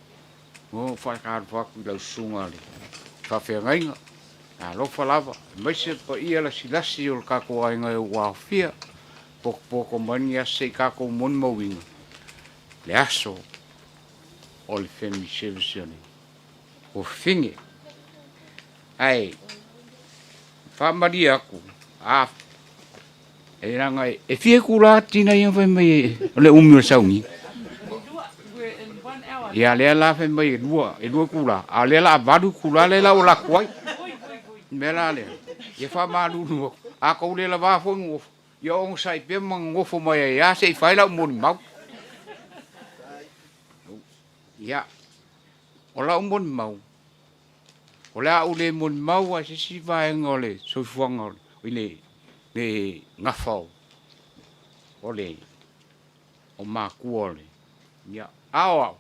Ngō whaikaru whaku lau sunga le whawhia ngainga. A lofa lava, maise pa ia la silasi o le kako ainga e wawhia, poko mani a se kako moni mawinga. Le aso o le family service ne o finge ai famari aku a e ranga e fie kula tina ia fai mai le umio sauni ia le la fai mai dua kula a le la vadu kula le la o la kwai mela le ia fa malu no a ko le la va fo ngo ia on sai pe mangofo mai ia se fai la mo mau ia ola umon mau ola ule mon mau a sisi vai ngole so fuanga ile le ngafau ole o ma kuole ia awa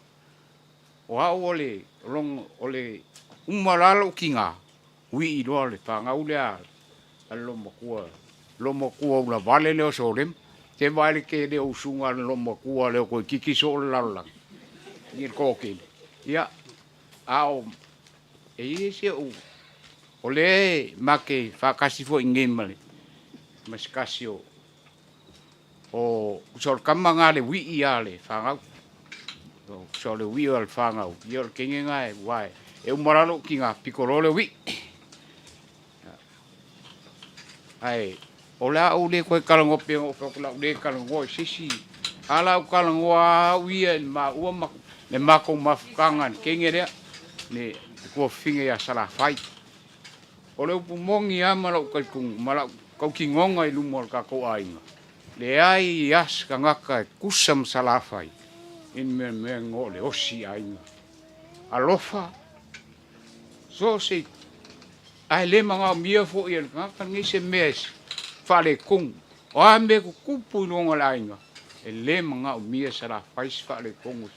o ole long ole umalalo kinga wi idole pa ngaule a lo mo kua ula vale le so lem te vale ke de usunga lo mo kua le ko kiki so la ni koke ia ao e se o le make fa kasi fo ingem mas kasio o sol kamanga le wi ia le fa o so le wi al fa nga ia le kinga e wai e umoralo kinga piccolo le wi ai ola o le ko kalango pe o fa la le kalango sisi ala o kalango wi ma o ma le mako mafukangan kengere ne ko finge ya sala fai o le pumongi ama lo ka kung mala ka kingonga I lumol ka ko ainga le ai yas ka ngaka kusam sala fai in me ngo le osi ainga alofa so se ai le manga mia fo il ka ngi se mes fale kung o ambe ku kupu no la ainga e le manga mia sala fai fale kung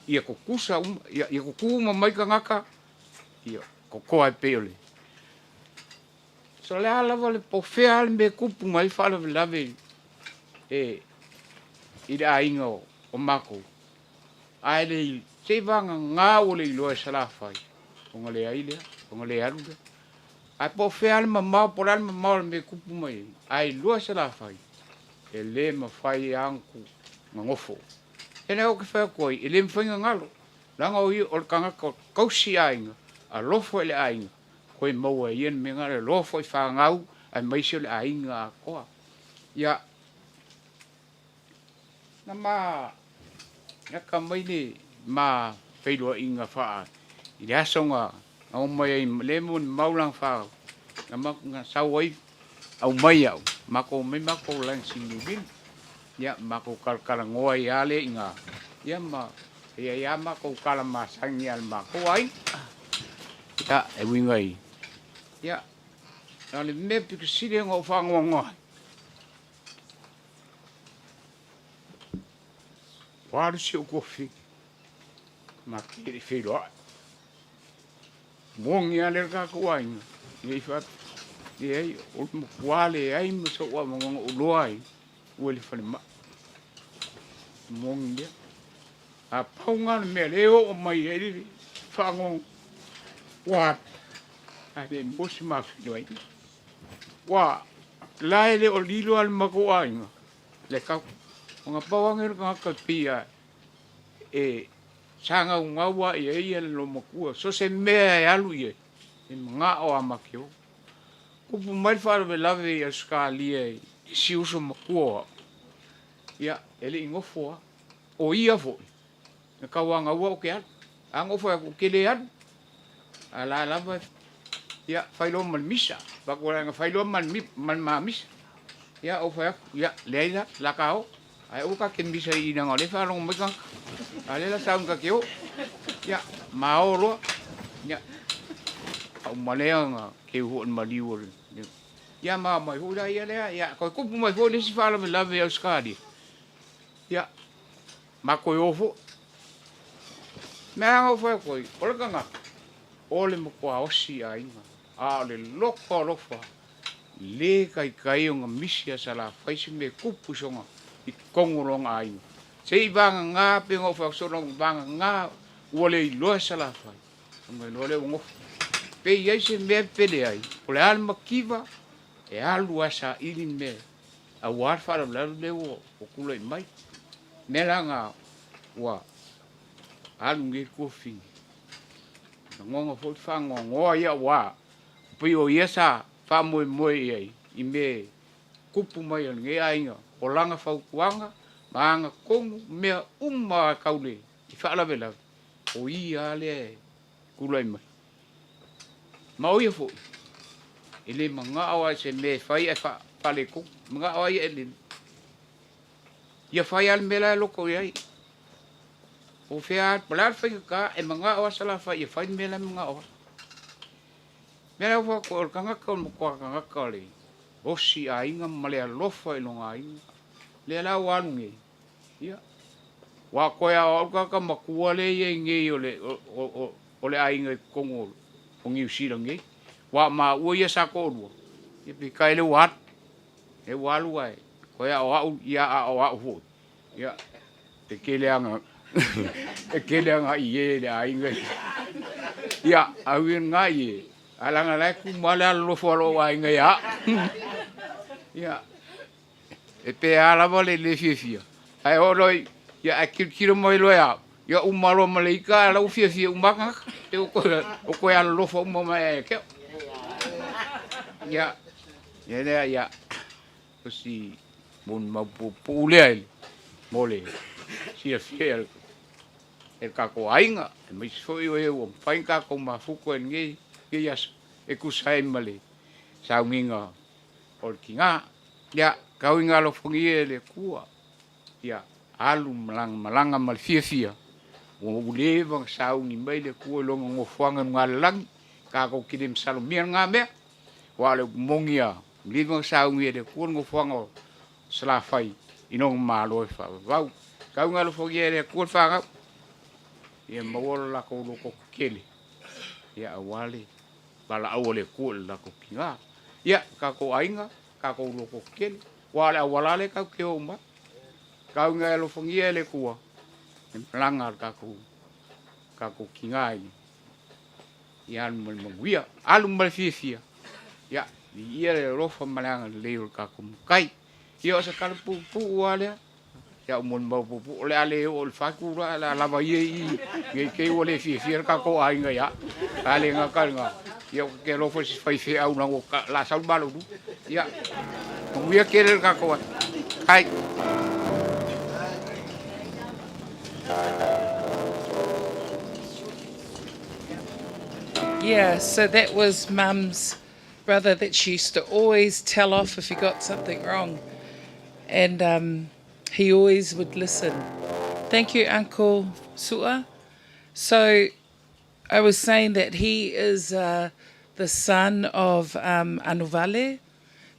ia ko kusa ia ko kuma mai ka ngaka ia ko koa peole so le ala vale po feal me kupu mai fala lave e ida ingo o mako ai le se vanga nga o le lo sala fai o ngale aile o ngale aruga ai po feal ma por al ma me kupu mai ai lo sala fai e le ma fai anku ngofo ene o ke fa koi ele mfinga ngalo langa o kanga ko kausi ainga a lofo ele ainga koe mau e ian me ngare lo foi whangau ai mai se le ainga a koa. Ia, na ma, na ka mai ni ma whailua inga whaa. I le asonga, au mai ai le mun maulang whaa. Na ma ngā sau ai, au mai au, mako mai mako lang singi bin. Ia, mako kalkala ngoa i ale inga. Ia ma, ia mako kala masangi al mako ai. Ia, e winga i. Ia, na le me pika siri ngā whangoa ngoa. Wāru si o kofi. Ma kiri whiroa. Mongi ale ka kuainga. Ia i what. Ia i, o mo kuale ai ma sa ua mongonga uloa ai. Ua li whane ma. Mongi ia. A paunga na mea leo o mai e riri. Whangonga. Wā. A te mbosi ma whiroa ai. Wā. Lai le o lilo al mako ainga. Le kau. O ngā pawangere ka haka pia e sanga ungawa i eia lo makua. So se mea e alu i e. E mga o amakio. Kupu mai whara me lawe i a skalia i si uso makua. Ia, ele ingofoa. O ia foi. Na kawanga ua o ke alu. Angofoa o kele alu. A la lava. Ia, whailo man misa. Bakura nga whailo man misa. Ia, o whaya. Ia, leila, lakao. Ai uka ke misa i nga le fa long meka. Ale la saung ka keo. Ya, maolo. Ya. Au malea nga ke ho maliu. Ya ma mai ho da ia le ya ko kupu mai ho le si fala me lave au skadi. Ya. Ma ko ofo. Me nga fo ko. Ola kanga. Ole mo ko osi ai nga. A le loko lofa. Le kai nga misia sala faisi me kupu songa. I kongolong ai. Se i vanga ngā pingo whaksorong vanga ngā uole i loa sala whai. Ngai loa ngof. Pe iai se mea pele ai. O le alma kiva e alu asa ili mea. A war whara lalu leo o kula i mai. Mela ngā ua alu ngir kofi. Ngonga fot whango ngoa ia wā. Pui o ia sa whamoe moe iai. I me kupu mai an nge ainga. O langa whaukuanga, maanga kongu, mea umma kaule, i whaalawe lawe. O i ale kulai mai. Mau ia fo. Ele mga awa se me whai e whale kong, mga awa i ele. Ia whai ale mela e loko iai. O whea, palar whai ka, e mga awa sala whai, ia whai mela mga awa. Mela ua ko o kangaka o mkwa kangaka le. Osi a inga malea lofa i longa inga. Le la wange. Ia. Wa koia o ka makua le ye nge o le ainga kongo o ngi usira nge. Wa ma o ia sa ko ru. Ia pe kai le wat. E walu ai. Koia o au ia a o au. Ia. Te kele anga. E kele anga ie le ainga. Ia, au nga ie. Alanga lai ku mala lo folo ainga ia. Ia. E pe ala vale le fia. Ai oloi ia akilkiro moi loia. Ia umalo malaika la fia umaka. Te o ko ia lo fo mo mai ke. Ia. Ia ia. Osi mon mapu le mole. Sia fiel. E ka ko ainga, mai foi o pai ka ko mafuko ngi ia e kusai male. Saunginga ol kinga. Ya, kau inga lo fongie le kua. Ya, alu malanga mal fia. O uleva sau ni mai le kua longa ngofuanga ngalang ka ko kidim salumia nga me. Wa le mongia, liva sau ngi le kua ngofuanga sala fai inong malo fa. Vau, kau inga lo fongie le kua fa. Ya mawol la ko lo ko kele. Ya awale bala awole kua la ko kinga. Ya, ka ko ainga kako loko ken wala walale ka ke uma ka nga lo fongia le kua langar kako kingai yan mal mawia alum mal fifia ya ia le rofa malanga le kako kai ia sa kalpu wala ya mon mau pu le ale o le faku la la vai i ke o le fi ka ko ai nga ya ale nga ka nga yo ke lo fo si fai fe au na la sal balu ya we ke le ka ko ai
Yeah, so that was Mum's brother that she used to always tell off if he got something wrong. And he always would listen. Thank you, Uncle Sua. So I was saying that he is the son of Anuvale,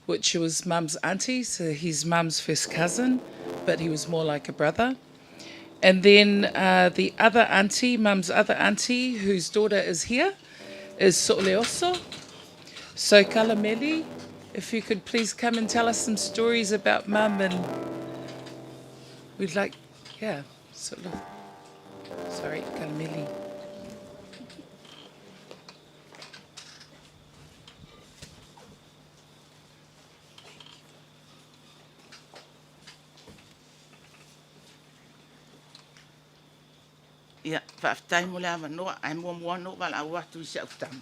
which was Mum's auntie, so he's Mum's first cousin, but he was more like a brother. And then the other auntie, Mum's other auntie, whose daughter is here, is So'oleoso. So Kalameli, if you could please come and tell us some stories about Mum, and we'd like, yeah, sorry, Kalameli.
Ia, whaaftai mo le awa noa, ai mua mua no wala au atu i se au tamu.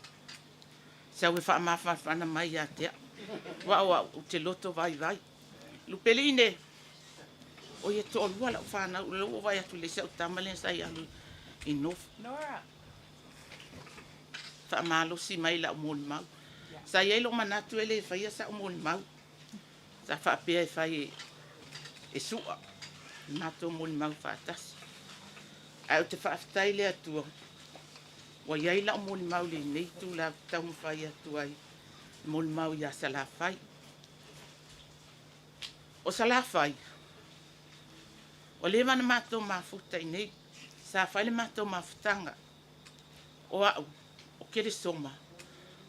Sa ue wha mawhawhana mai a tea. Wa o te loto vai vai. Lupeline, o ia to olua la whana, u leo vai atu le se au tamu le sai alu i nofu.
Nora.
Wha malo si mai la umoni mau. Sa iei lo manatu ele e whaia sa umoni mau. Sa wha apea e whai e sua. Mato umoni mau whaatasi. Au te whaafitai le atua. Wa iei la umoni mau le nei tu la tau mwhai atua i umoni mau ia salawhai. O salawhai. O le wana mato mafuta i nei. Sa whai le mato mafutanga. O au. O kere soma.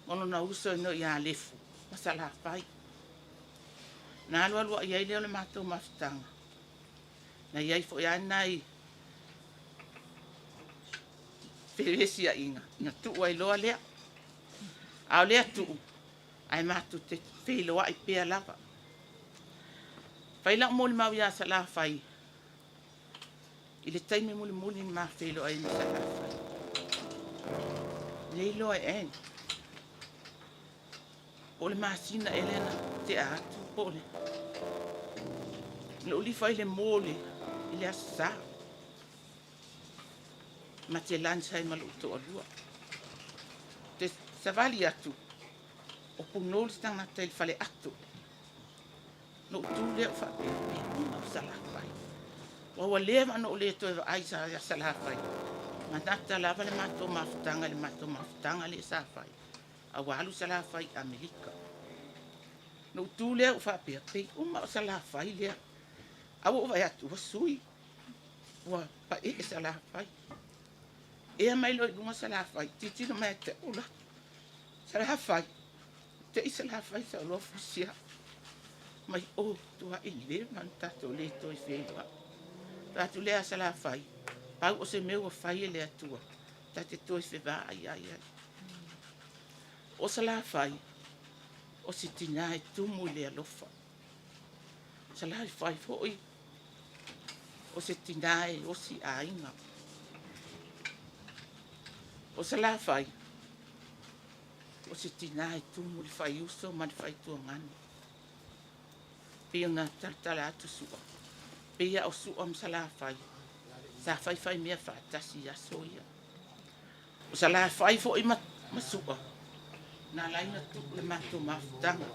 Mono na uso ino i a lefu. O salawhai. Na alua lua iei leo le mato mafutanga. Na iei fo ia nai. Feresia inga, na tua i loa lea. Au lea tuu, ai matu te wheloa i pēa lava. Whaila moli mau ia sa la whai. I le taimi muli muli ma wheloa i sa la whai. Lei loa e en. O le masina elena te atu pole. Le uli whai le mole i le asa. Ma te lansa i malu to alua. Te savali atu. O punol stanga te fale atu. No tu le fa pe no sala fai. Wa wa le ma no le to ai sa ya sala fai. Ma tata la vale ma to maftanga le sa fai. A walu sala fai Amerika. No tu le fa pe uma sala fai le. A wo va atu sui. Wa pa e sala fai. E mai lo dunga sala fai titi no mai te ula sala fai te sala fai sa lo fusia mai o tua ile man tato le to i feva tato le sala fai pau o se meu fai le atua tate to i feva ai o sala fai o se tina e tumu le alofa sala fai foi o se tina e o si ainga o se la fai. O se tina e tumu le fai uso ma le fai tua ngani. Pia nga tartala atu sua. Pia o sua ma sa la fai. Sa fai fai mea whaatasi a soia. O sa la fai fo i ma sua. Na laina tu le mato mafutanga.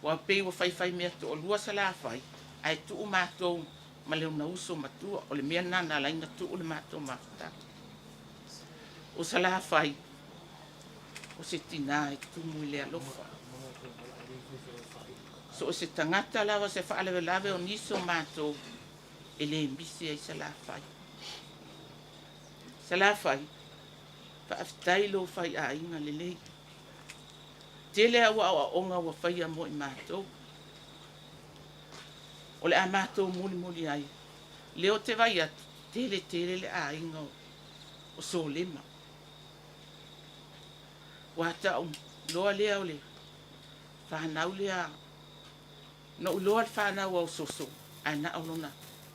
Wa pia o fai fai mea to o lua sa la fai. Ai tu o mato ma leo na uso matua. O le mea na laina tu o le mato mafutanga. O sa la fai, o se tina e tumu le alofa. So o se tangata lawa se whaalewe lawe o niso mātou e le mbisi ai sa la fai. Sa la fai, whaafitai lo fai a inga le lei. Tele awa awa onga wa fai a mo i mātou. O le a mātou muli muli ai. Leo te vai atu, tele le a inga o so lema. Wata loa lea o le whanau lea no loa whanau au soso ai na au lona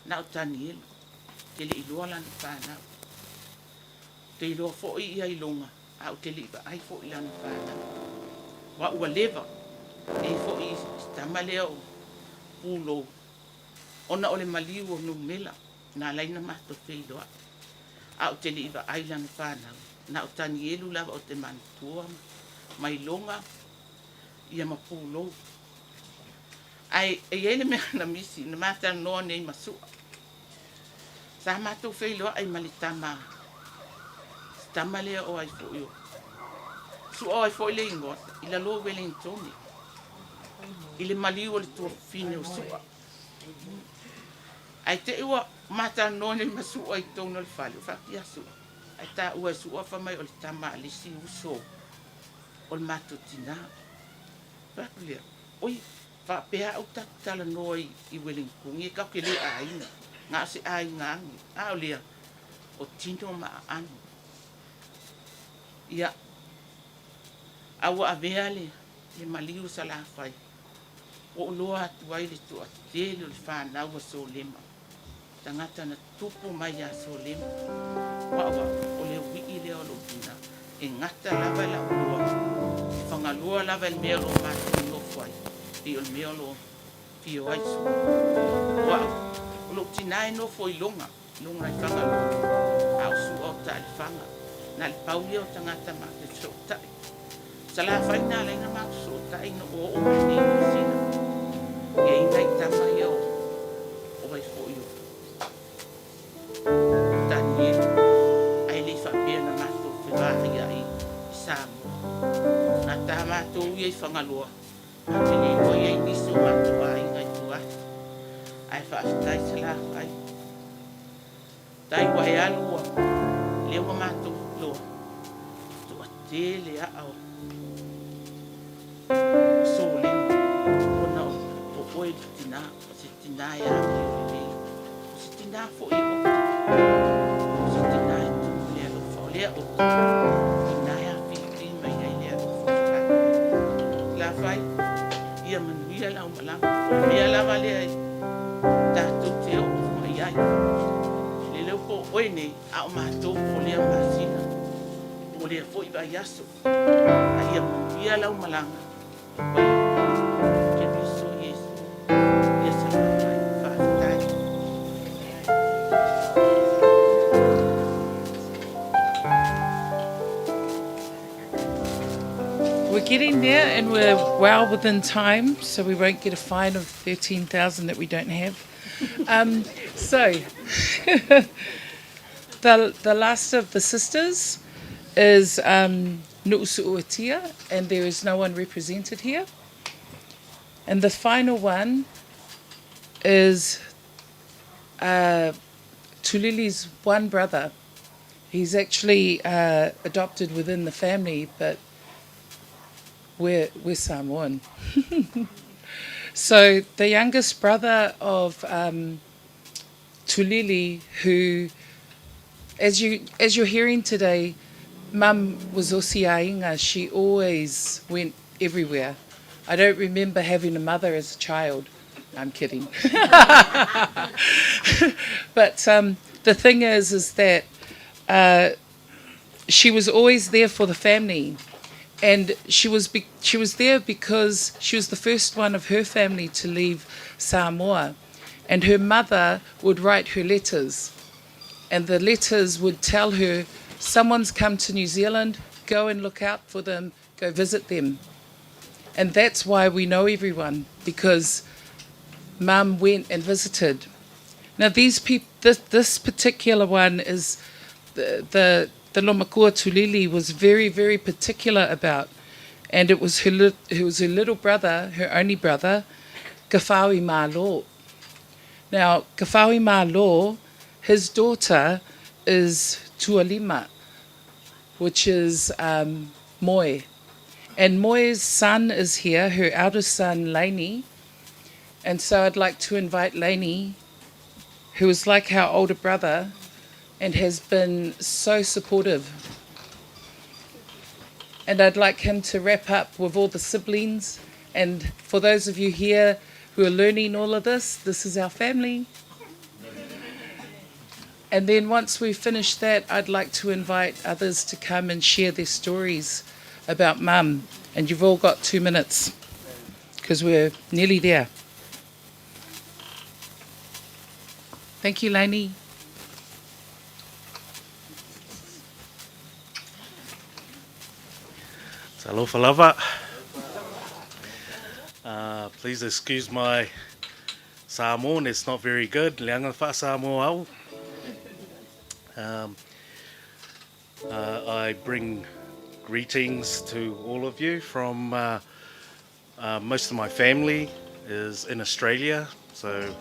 na o tani elu. Te li iloa lana whanau. Te iloa fo i ia ilonga. A o te li iwa ai fo i lana whanau. Wa ua lewa. E fo i stamalea o pulo. Ona ole maliu o numela. Na laina mato wheiloa. A o te li iwa ai lana whanau. Na o tani elu lava o te mantua. Mai longa. Ia mapulo. Ai ele mea na misi. Na mata noa nei masua. Sa mato wheiloa ai malitama. Stamalea o ai fo i o. Su o ai fo i le ingoa. Ila lo Wellingtoni. Ile maliu o le tua fine o sua. Ai te ua mata none masua i tōna le whale. O whaki asu. Ai tā ua sua whamai o le tama le si uso. O le mato tina. Whaki lea. Oi, whapea au tala noa i Wellingtoni. E kau ke le a ina. Ngā se a i ngangi. A o lea. O tino ma anu. Ia. Awa avea le maliu sa la whai. O loa atu ai le tu atele o le whanau a so lema. Tangata na tupu mai a so lema. Wawa o le wiki leo lo pina. E ngata lava la uloa. E whangalua lava el mea lo mati no whai. E o le mea lo fio aisu. Wawa o lo tinae no fo i longa. Longa i whangalua. Au su o ta le whanga. Na le paulia o tangata ma te so tai. Sa la whai nā leina ma so tai no o mani o sina. E ingai tama ia o vai fo iu. Tani e, ai li whapea na mato whiwahi ai i Samoa. Nā tā mato ui ai whangalua. A te li hoi ai niso mato ai ngai tuahi. Ai whaafitai sa la whai. Tai wai alua. Lewa mato loa. Tua tele a au. Sole. Ona o. Oe tina, o se tina e a me o se tina fo e o. O se tina e tu lea lo fo lea o. Tina e a whiti mai ai lea lo fo. La whai, ia manuia lau malanga. O mea lava lea i tātou te o mai ai. Le leo po oe nei, a o mātou o lea māsina. O lea fo i vai aso. A ia manuia lau malanga.
We're getting there and we're well within time, so we won't get a fine of 13,000 that we don't have. So, the last of the sisters is Nu'usu'uatia, and there is no one represented here. And the final one is Tulili's one brother. He's actually adopted within the family, but we're Samoan. So the youngest brother of Tulili, who, as you're hearing today, Mum was osiainga. She always went everywhere. I don't remember having a mother as a child. I'm kidding. But the thing is that she was always there for the family. And she was there because she was the first one of her family to leave Samoa. And her mother would write her letters. And the letters would tell her, someone's come to New Zealand, go and look out for them, go visit them. And that's why we know everyone, because Mum went and visited. Now this particular one is the Lomakua Tulili was very, very particular about, and it was her little brother, her only brother, Kawhaui Mālo. Now, Kawhaui Mālo, his daughter is Tualima, which is Moe. And Moe's son is here, her eldest son, Lainey. And so I'd like to invite Lainey, who is like our older brother, and has been so supportive. And I'd like him to wrap up with all the siblings. And for those of you here who are learning all of this is our family. And then once we finish that, I'd like to invite others to come and share their stories about Mum. And you've all got 2 minutes because we're nearly there. Thank you, Lainey.
Talofa lava. Please excuse my Samoan, it's not very good. Leanga wha Samoa au. I bring greetings to all of you from most of my family is in Australia. So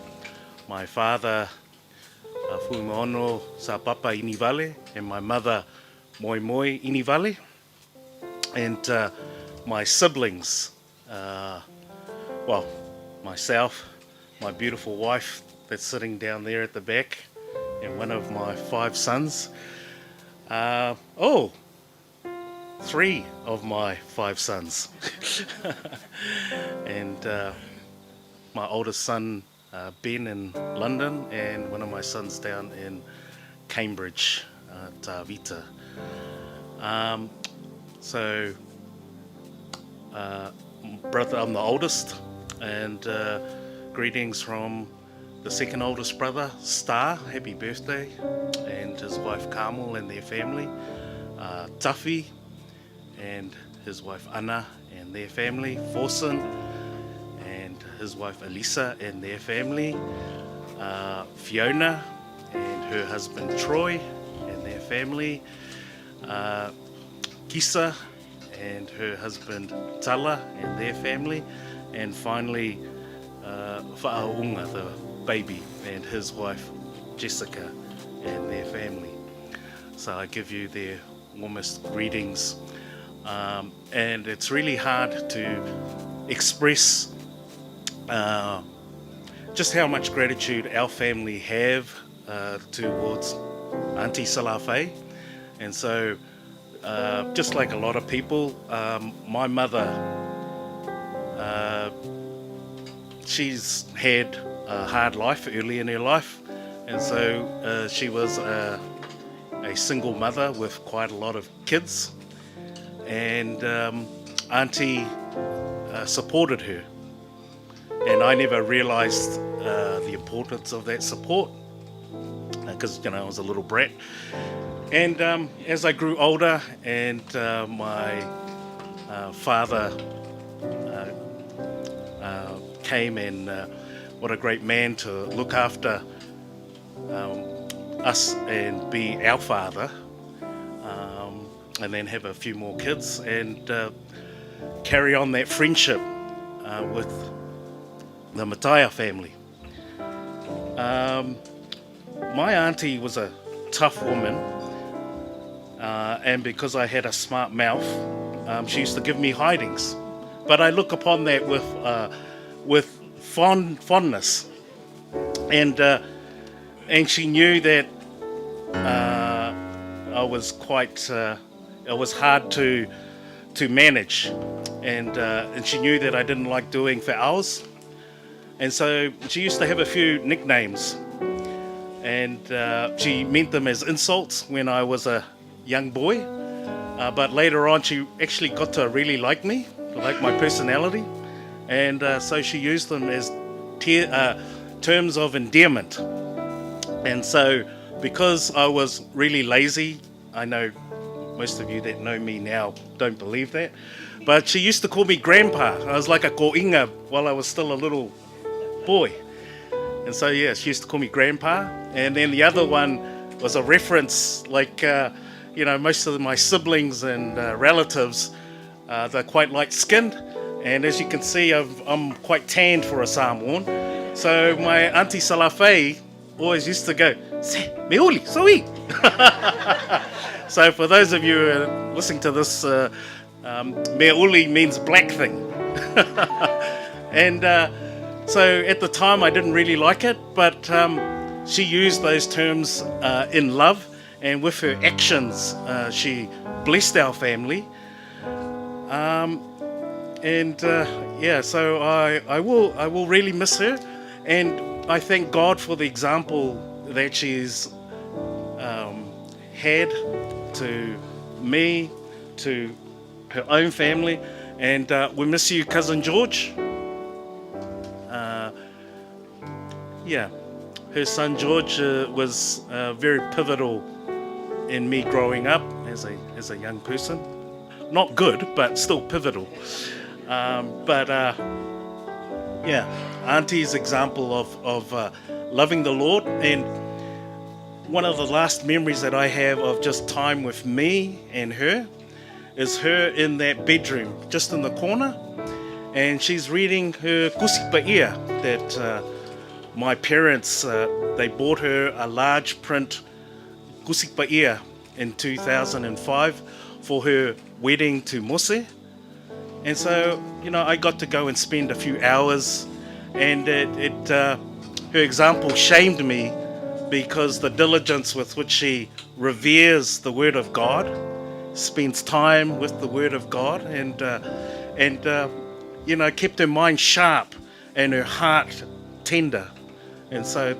my father Fuimono sa papa Inivale and my mother Moi Moi Inivale. And my siblings, well, myself, my beautiful wife that's sitting down there at the back, and one of my 5 sons. 3 of my 5 sons. And my oldest son, Ben, in London, and one of my sons down in Cambridge, Tavita. So, brother, I'm the oldest, and greetings from the second oldest brother, Star, happy birthday, and his wife Carmel and their family, Tuffy and his wife Anna and their family, Forson and his wife Elisa and their family, Fiona and her husband Troy and their family, Kisa and her husband Tala and their family, and finally Whaaunga, the baby, and his wife Jessica and their family. So I give you their warmest greetings, and it's really hard to express just how much gratitude our family have towards Auntie Salafei. And so just like a lot of people, my mother, she's had a hard life early in her life, and so she was a single mother with quite a lot of kids, and Auntie supported her, and I never realised the importance of that support because I was a little brat. And as I grew older and my father came, and what a great man to look after us and be our father, and then have a few more kids and carry on that friendship with the Mataia family. My auntie was a tough woman, and because I had a smart mouth, she used to give me hidings. But I look upon that with fondness, and she knew that I was quite. It was hard to manage, and she knew that I didn't like doing for hours, and so she used to have a few nicknames, and she meant them as insults when I was a young boy, but later on she actually got to really like me, like my personality, and so she used them as terms of endearment. And so because I was really lazy, I know most of you that know me now don't believe that, but she used to call me Grandpa. I was like a ko'inga while I was still a little boy. And so yeah, she used to call me Grandpa. And then the other one was a reference, like most of my siblings and relatives, they're quite light-skinned, and as you can see, I'm quite tanned for a Samoan. So my Auntie Salafei always used to go, "Se, meuli, soi." So for those of you who are listening to this, meuli means black thing. And so at the time I didn't really like it, but she used those terms in love, and with her actions she blessed our family. So I will really miss her, and I thank God for the example that she's had to me, to her own family, and we miss you, Cousin George. Her son George was very pivotal in me growing up as a young person. Not good, but still pivotal. Auntie's example of loving the Lord, and one of the last memories that I have of just time with me and her is her in that bedroom, just in the corner, and she's reading her Kusipaia that my parents, they bought her a large print Kusipaia in 2005 for her wedding to Mose. And so, I got to go and spend a few hours, and her example shamed me because the diligence with which she reveres the Word of God, spends time with the Word of God, and kept her mind sharp and her heart tender. And so,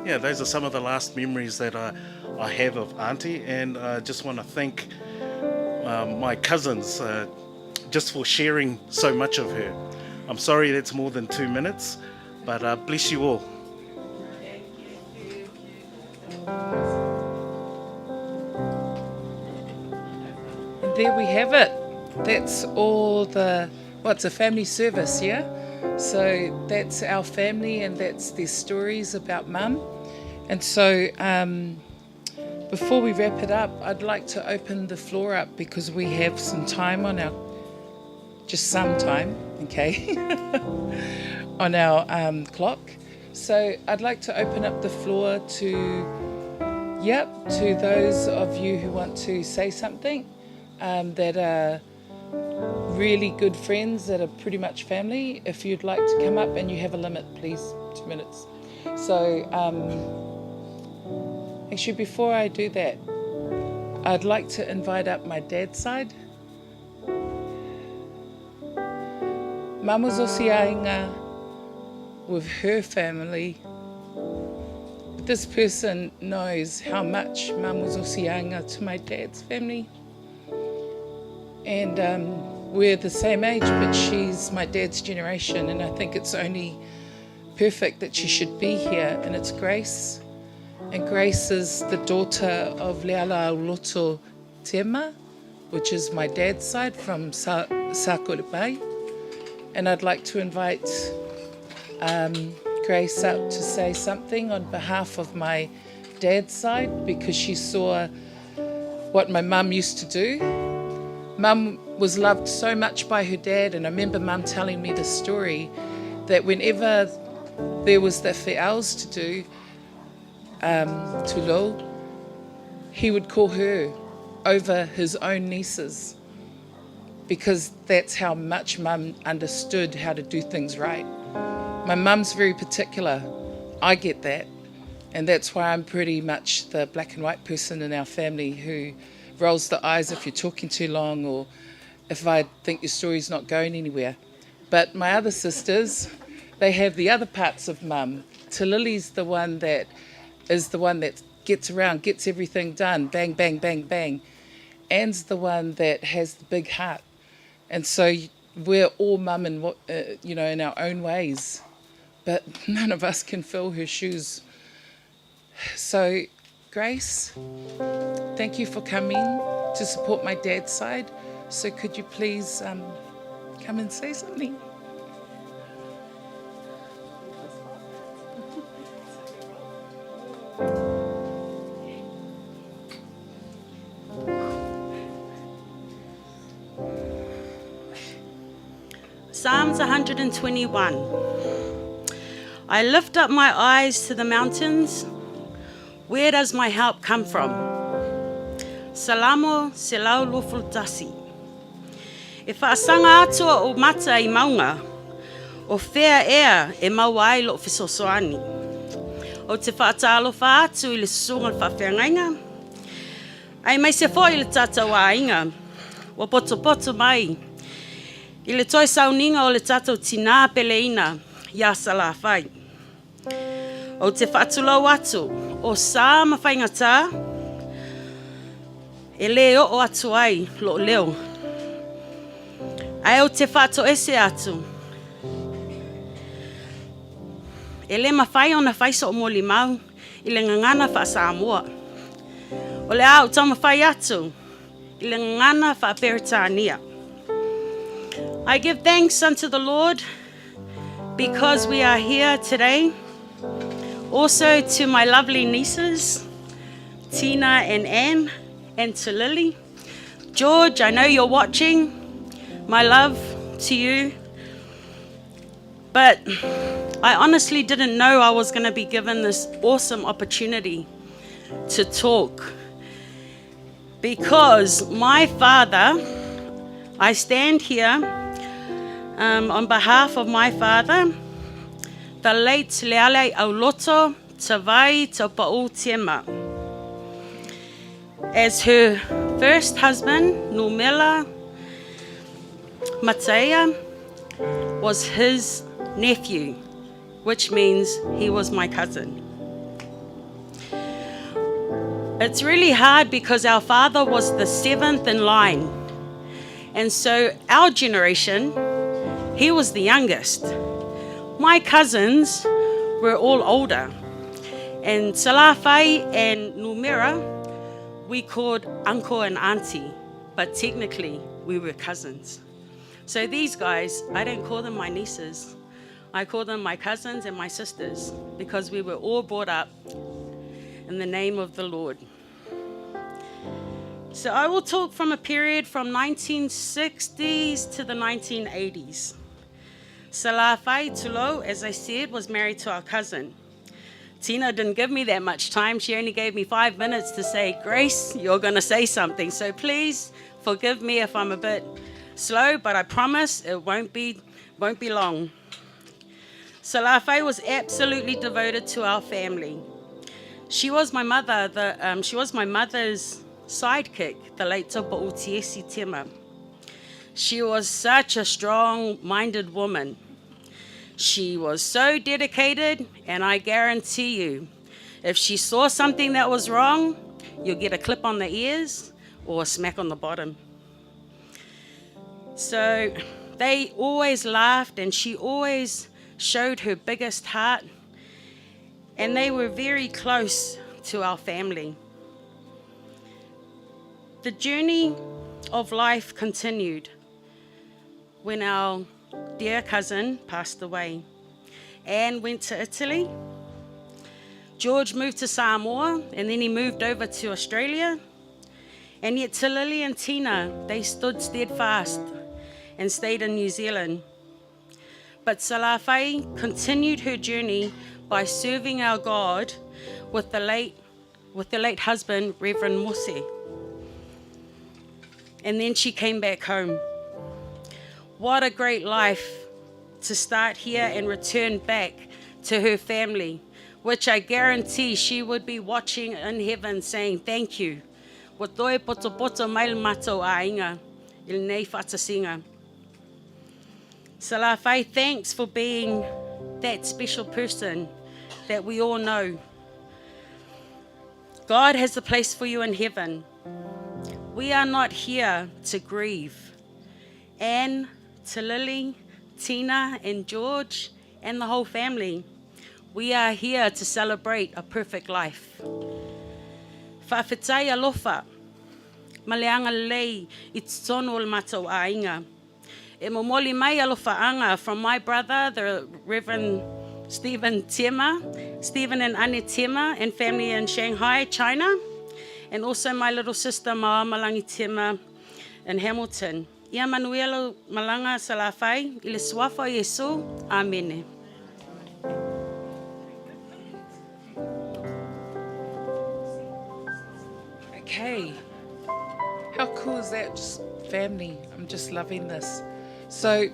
those are some of the last memories that I have of Auntie, and I just want to thank my cousins just for sharing so much of her. I'm sorry that's more than 2 minutes, but bless you all.
And there we have it. That's all it's a family service, yeah? So that's our family, and that's their stories about Mum. And so before we wrap it up, I'd like to open the floor up because we have some time on our, just some time, okay, on our clock. So I'd like to open up the floor to those of you who want to say something, that are really good friends, that are pretty much family. If you'd like to come up, and you have a limit, please, 2 minutes. So actually, before I do that, I'd like to invite up my dad's side. Mum was Osiainga with her family. This person knows how much Mum was Osiainga to my dad's family. And we're the same age, but she's my dad's generation, and I think it's only perfect that she should be here. And it's Grace. And Grace is the daughter of Leala Auloto Tema, which is my dad's side from Sakolepai. And I'd like to invite Grace up to say something on behalf of my dad's side, because she saw what my mum used to do. Mum was loved so much by her dad, and I remember Mum telling me the story that whenever there was the fe'aus to do, Tulo, he would call her over his own nieces, because that's how much Mum understood how to do things right. My mum's very particular. I get that. And that's why I'm pretty much the black and white person in our family who rolls the eyes if you're talking too long, or if I think your story's not going anywhere. But my other sisters, they have the other parts of Mum. Te Lily's the one that gets around, gets everything done, bang, bang, bang, bang. Anne's the one that has the big heart. And so we're all Mum in our own ways, but none of us can fill her shoes. So, Grace, thank you for coming to support my dad's side. So could you please come and say something?
Psalms 121. I lift up my eyes to the mountains. Where does my help come from? Salamo se lau lofultasi. E whaasanga atua o mata I maunga, o whea ea e mawai lo fisosoani. O te whaatalo whaatu I le susunga whawhiangainga. Ai mai se fo I le tata wa inga, wa poto poto mai. I le toi sauninga o le tata o tina peleina, ya sala whai. O te whaatulau atu, o sa mawhaingata, e leo o atu ai, lo leo. Ai o te whato ese atu. E le mawhai o na whaisa o moli mau, i le ngangana wha Samoa. O le au tau mawhai atu, i le ngangana wha Peritania. I give thanks unto the Lord because we are here today. Also to my lovely nieces, Tina and Anne, and to Lily. George, I know you're watching. My love to you. But I honestly didn't know I was going to be given this awesome opportunity to talk. Because my father, I stand here on behalf of my father, the late Leale Auloto Tawai Taupa'u Tema. As her first husband, Numela Mateia, was his nephew, which means he was my cousin. It's really hard because our father was the 7th in line. And so our generation, he was the youngest. My cousins were all older. And Salafai and Numera, we called uncle and auntie, but technically we were cousins. So these guys, I don't call them my nieces. I call them my cousins and my sisters because we were all brought up in the name of the Lord. So I will talk from a period from 1960s to the 1980s. Salafai Tulo, as I said, was married to our cousin. Tina didn't give me that much time. She only gave me 5 minutes to say, Grace, you're going to say something. So please forgive me if I'm a bit slow, but I promise it won't be long. Salafai was absolutely devoted to our family. She was my mother. She was my mother's sidekick, the late Tupa'u Tiesi Tema. She was such a strong-minded woman. She was so dedicated, and I guarantee you, if she saw something that was wrong, you'll get a clip on the ears or a smack on the bottom. So they always laughed, and she always showed her biggest heart, and they were very close to our family. The journey of life continued when our dear cousin passed away. Anne went to Italy. George moved to Samoa, and then he moved over to Australia. And yet to Lily and Tina, they stood steadfast and stayed in New Zealand. But Salafai continued her journey by serving our God with the late husband, Reverend Mose. And then she came back home. What a great life to start here and return back to her family, which I guarantee she would be watching in heaven saying, thank you. Watoi poto poto mail mato ainga, il nei whatasinga. Salafai, thanks for being that special person that we all know. God has a place for you in heaven. We are not here to grieve. Anne, to Lily, Tina, and George, and the whole family, we are here to celebrate a perfect life. Whawhetai alofa, maleanga lei, it's tono o matau ainga. E momoli mai alofa anga from my brother, the Reverend Stephen and Anne Tema, and family in Shanghai, China, and also my little sister, Malangi Tema, in Hamilton. Ia Manuelo Malanga Salafai, ile swafa Yesu, Amen.
Okay. How cool is that? Just family. I'm just loving this. So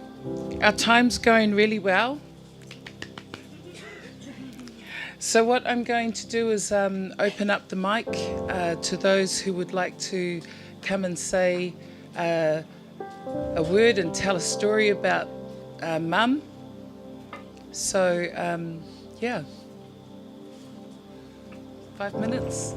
our time's going really well. So what I'm going to do is open up the mic to those who would like to come and say a word and tell a story about Mum. So, yeah. 5 minutes.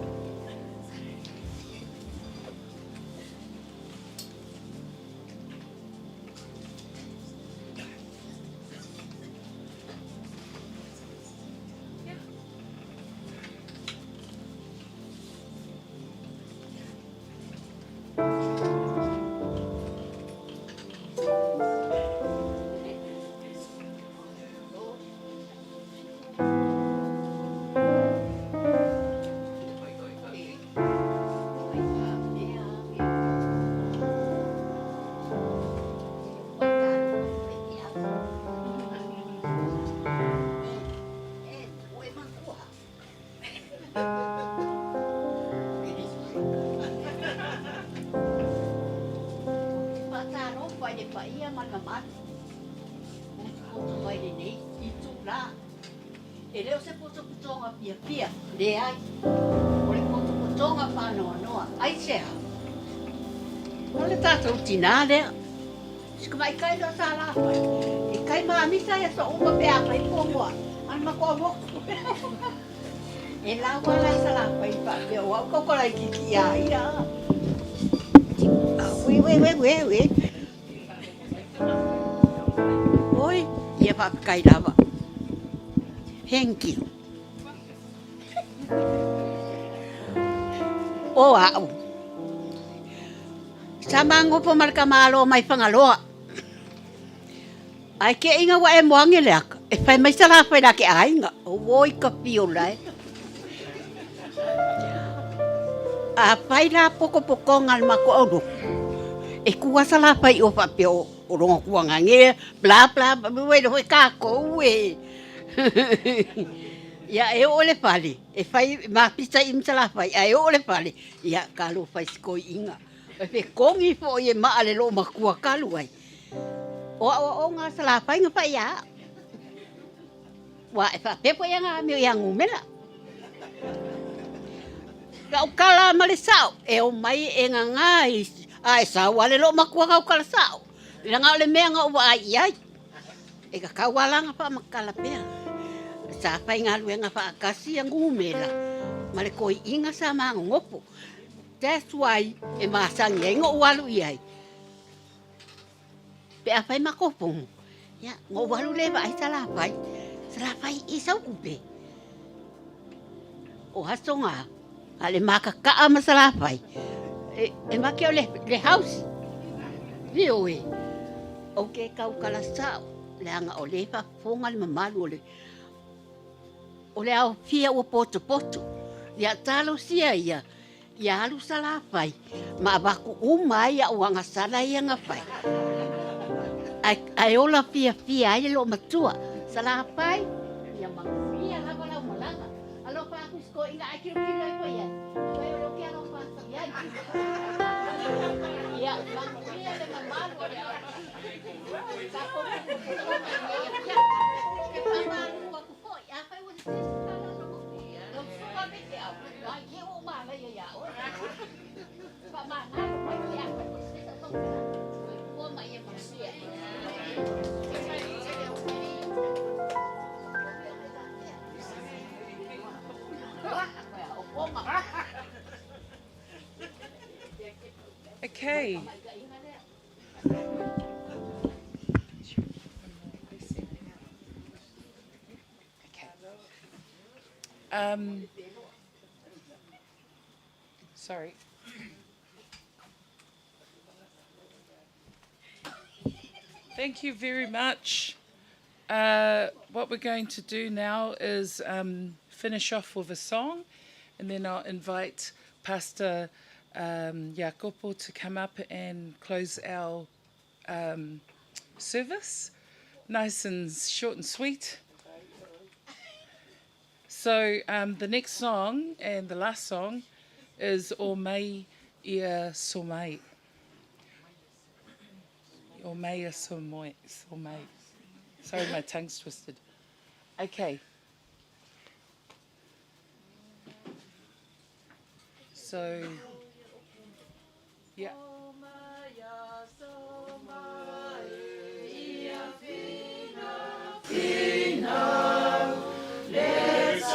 E leo se poto kutonga pia pia le ai o le poto kutonga whanoa noa ai sea o le tātou tina lea sika mai kai lo sa la pai e kai maamisa e so uma pe a pai pongoa an ma ko woku e la wala sa la pai pa pe o ko ko lai kiki ai ya we oi e pa kai lava Henkilo. O au. Sama ngopo marka malo mai pangaloa. Ai ke inga wa e moange leaka. E fai mai sala fai la ke ainga. O woi ka pio lai. A fai la poko ngal mako odo. E kua sala fai o fa pio o rongo kuanga nge bla bla we do ka ko we. Ya e ole pali e fai ma pizza im sala fai e ole pali ya kalu fai sko inga e pe kongi fo ye ma ale lo ma kua kalu ai o nga sala fai nga fai ya wa e fa pe po ya nga mi ya ngumela ka kala male sao e o mai e nga ngai ai sa wale lo ma kua ka kala sao nga ole me nga wa ai e ka kawala nga pa makala pe sa fai ngā luenga wha akasi ang umela. Mare koi inga sa mga ngopo. That's why e maasangi ai ngō walu iai. Pe a fai makopong. Ya, ngō walu lewa ai sa la fai. Sa la fai isau upe. O haso ngā. Ale makaka ama sa la fai. E maki o le house. Rio e. O ke kau kalasao. Le anga o lewa fonga le mamalu o le. O le au fia ua poto. Ia talo sia ia. Ia alu sala fai. Ma abaku uma ia uanga sala ia nga fai. Ai ola fia ai lo matua. Sala fai. Ia mangfia lava lau malanga. Alo pa aku sko inga ai kilo ai ko ia. Koe o ke alo pa sa ia. Ia mangfia le mamalu o le. Kako ia. Ke pamalu aku foi. A fai o
Okay. Sorry. Thank you very much. What we're going to do now is finish off with a song, and then I'll invite Pastor Jacopo to come up and close our service. Nice and short and sweet. So the next song and the last song is O Mai Ia Somai. O Mai Ia Somai. Sorry, my tongue's twisted. Okay. So, yeah.
Let's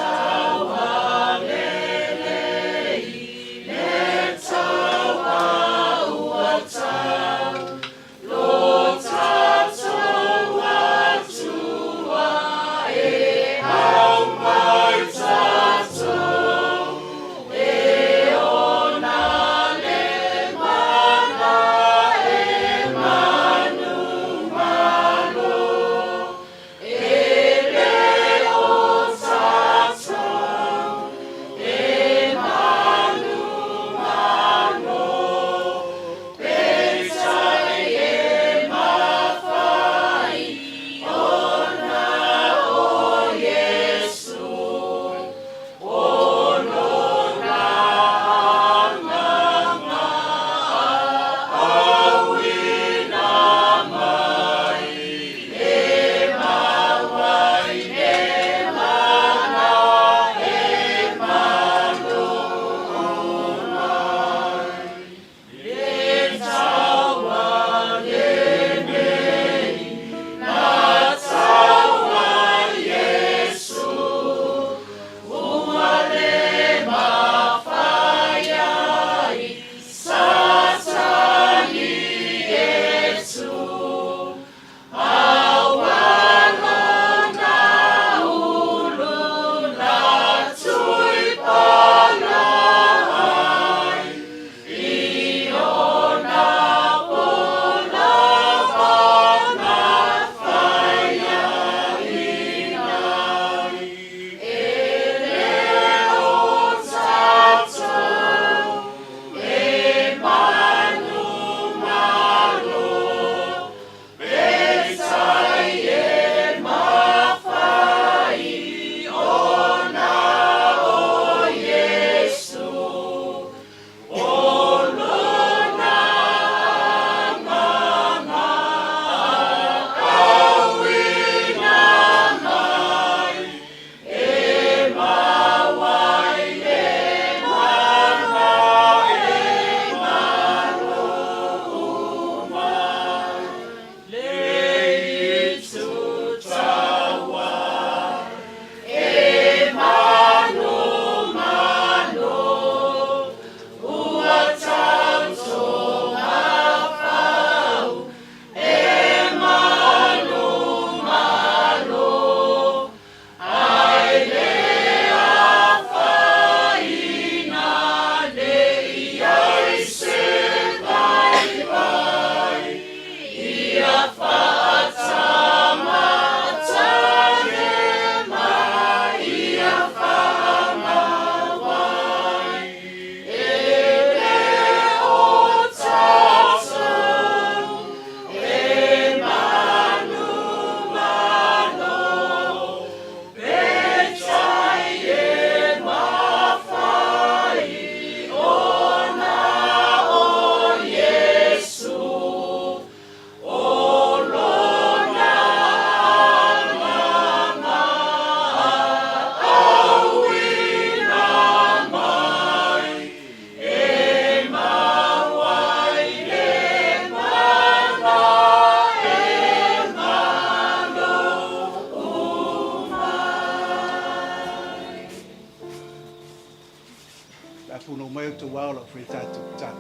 puno mai tu wala frita tu ta.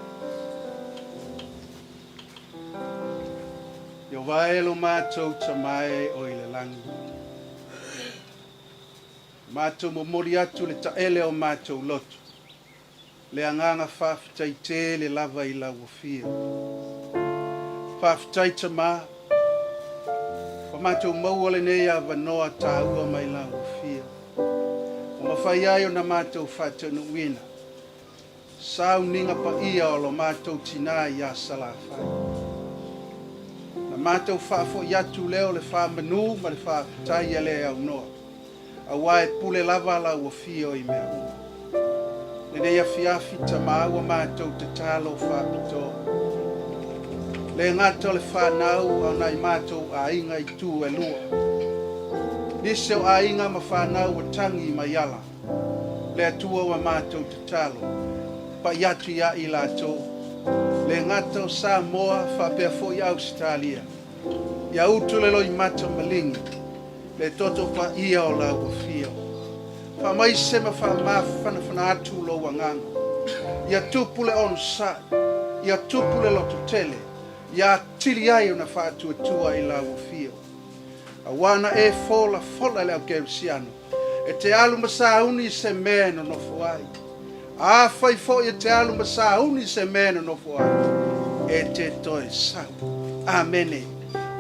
Yo vai lo mato tamai o ile langi. Mato mo mori atu le ta ele o mato loto. Le anganga whawhitai te le lava I la wafia. Whawhitai tama. Pa mato mau ole nei a wanoa ta ua mai la wafia. O mawhai ai o na mato whatanu wina. Sau ninga pa ia o lo mato tina I a salawhai. Na mato whafo yatu leo le whamanu ma le whawhitai ele au noa. A wae pule lava la wafia o I mea uma. Le nei a fiafi tamaua mātou te talo whapito. Le ngata le whanau au nai mātou a inga I tū e lua. Nise o a inga ma whanau a tangi mai ala. Le atua wa mātou te talo. Pa yatu ia I lātou. Le ngata o Samoa whapea fo I Australia. Ia utu le loi mata malingi. Le toto pa ia o la wafia. Fa mai sema fa mafana fana atu lo wanganga. Ia tupu le on sa. Ia tupu le lotu tele. Ia tili ai una fa atu atua I la wafia. Awana e fola le au keusiano. E te alu masauni se meno no fuai. A fai fo e te alu masauni se meno no fuai. E te toi sau. Amene.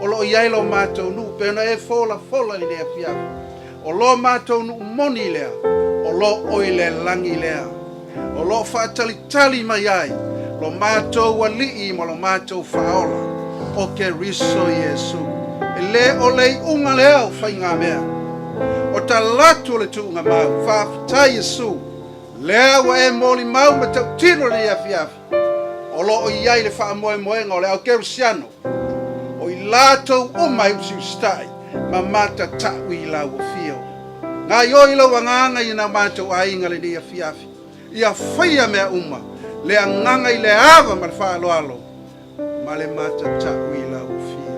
Olo iai lo mātou nu. Pena e fola li lea piafu. O lo mātou nu moni lea, o lo oile langi lea, o lo whaatalitali mai ai, lo mātou walii ma lo mātou whaola, o ke riso Yesu. E le o lei unga lea o whainga mea, o ta latu le tu unga mau, whaafita Yesu, lea wa e moli mau ma tau tino le afiafi, o lo o iai le whaamoe moenga o le au kerusiano, o I lātou o mai usi ustai, ma mata tawi la wafio. Ngā yoi lo wanganga I na mātou a inga le nia fiafi. Ia whaia mea uma, le anganga I le ava ma le whaaloalo, ma le mata tawi la wafio.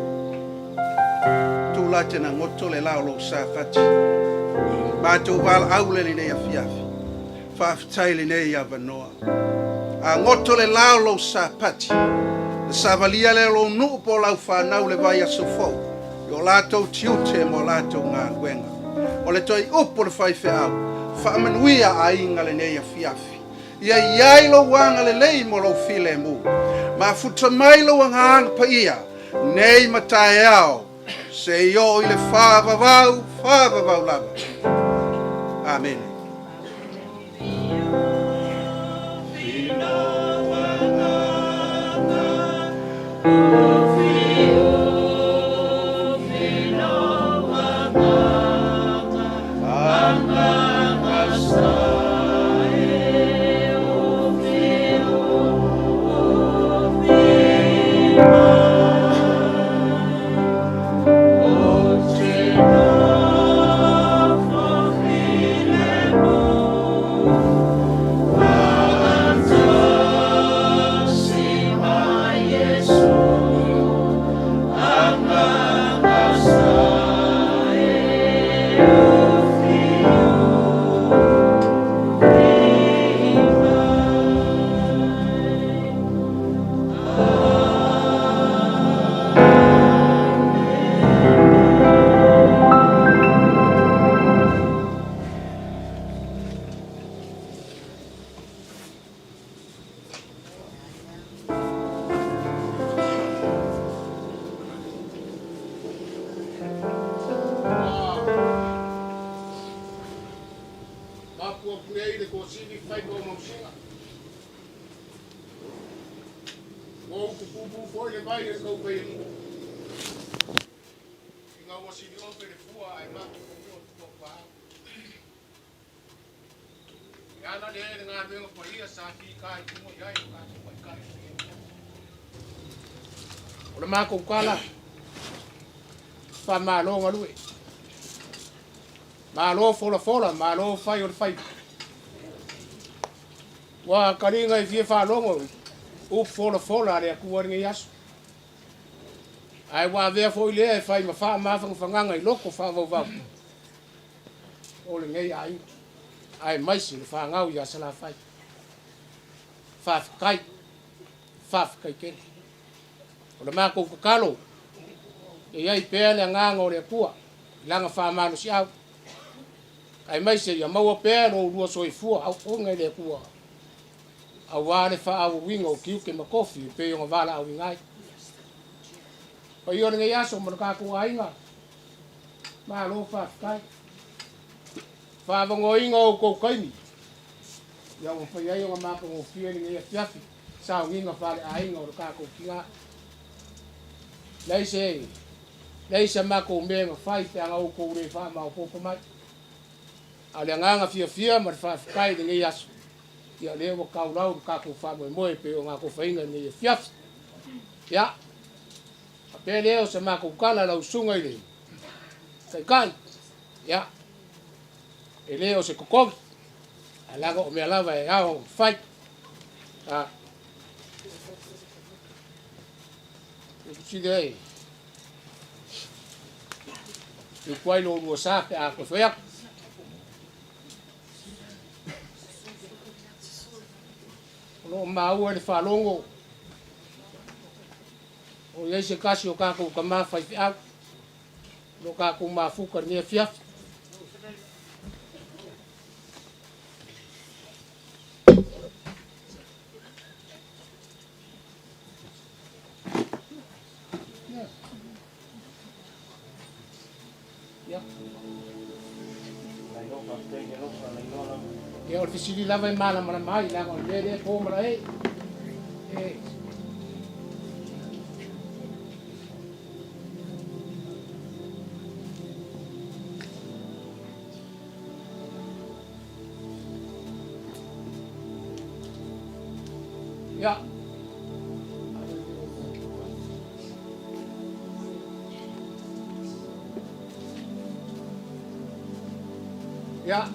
Tūla tena ngoto le lao lo sa pati. Mātou wala aule le nia fiafi. Whaafitai le nia vanoa. A ngoto le lao lo sa pati. Le savalia le lo nuu po lau whanau le vai a sofou. Yo lātou tiute mo lātou ngā luenga. O le toi upo le whaife au. Whaamanuia a inga le neia fiafi. Ia iai lo wanga le lei mo lo file mu. Ma futa mai lo wanga pa ia. Nei matai au. Se yo I le whavavau lava. Amen.
O le mākou kala, wha mālo ngalue. Mālo fola, mālo whai o le whai. Wa karinga I fie whalongo, u fola rea kuwaringa I asu. Ai wa vea fo I lea whai ma wha mawhanga whanganga I loko wha vau. O le ngei ai. Ai maisi le wha ngau I asala whai. whawhikai kere. O le mako kakalo, e iai pēr le nganga o le kua, langa whamano si au. Ai mai se ia maua pēr o rua soifua, au konga le kua. Au wāne wha au winga o kiuke makofi, pe o ngā wala au ingai. Pa i ora ngai aso, mana kako ainga. Maa lo whawhikai. Whawango inga o kou kaimi. Ia o whai ai o ngā mako o whia ni ngai a fiafi. Sao nginga whale a inga o kako ki ngā. Nei se mako o mea ngā whai te anga o kou rei wha mao popo mai. A le nganga fia ma le whawhikai ni ngai aso. Ia leo wa kaulau kako whamoe moe pe o ngā kou whainga ni ngai a fiafi. Ia. A pe leo se mako kala lau sunga i le. Kai. Ia. E leo se kokovi. A lago o mea lava e ao whai. Si dei. E kuai lo rua sape a ko whaiak. Lo maua le whalongo. O iei se kasi o kako ka mawhai whiau. Lo kako mafuka ni e fiafi. Ia o fisili lava i mana mana mai, laga o lele po mara e. Ia. Ia.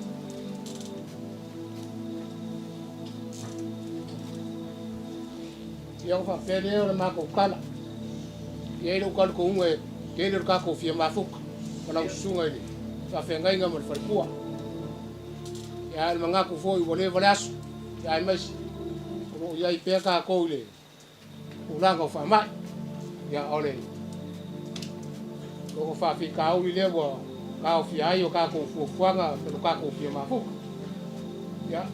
Ia o whawhere o le mako kala. Ia ilo kalu ko unga e kere o kako fia mafuka. Mana usunga ili. Whawhenga inga mara wharikua. Ia ele mangako fōi wale wale asu. Ia e maisi. Ia i pēr kako ile. Ulanga o whamai. Ia ole. Koko whawhika au i lewa. Kao fia ai o kako fuafuanga. Pero kako fia mafuka. Ia.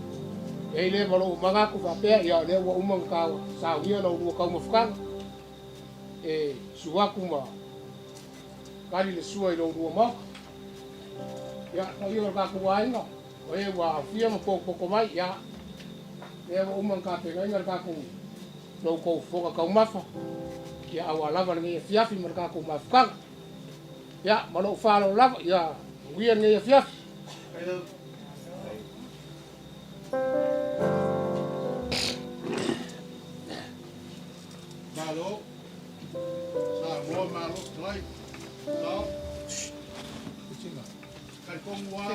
E le malo mangako whapea ia le wa umang kao sa uia na urua kau mafukanga. E suwaku ma kari le sua i lo urua maka. Ia na ia kako wainga. O e wa fia ma poko mai ia. Le wa umang ka penga inga kako lo kou foka kau mafa. Ia awa lava na ngia fiafi ma kako mafukanga. Ia malo whalo lava ia uia ngia fiafi.
Malo. Sa mo malo trai. Sa. Kai kong wa.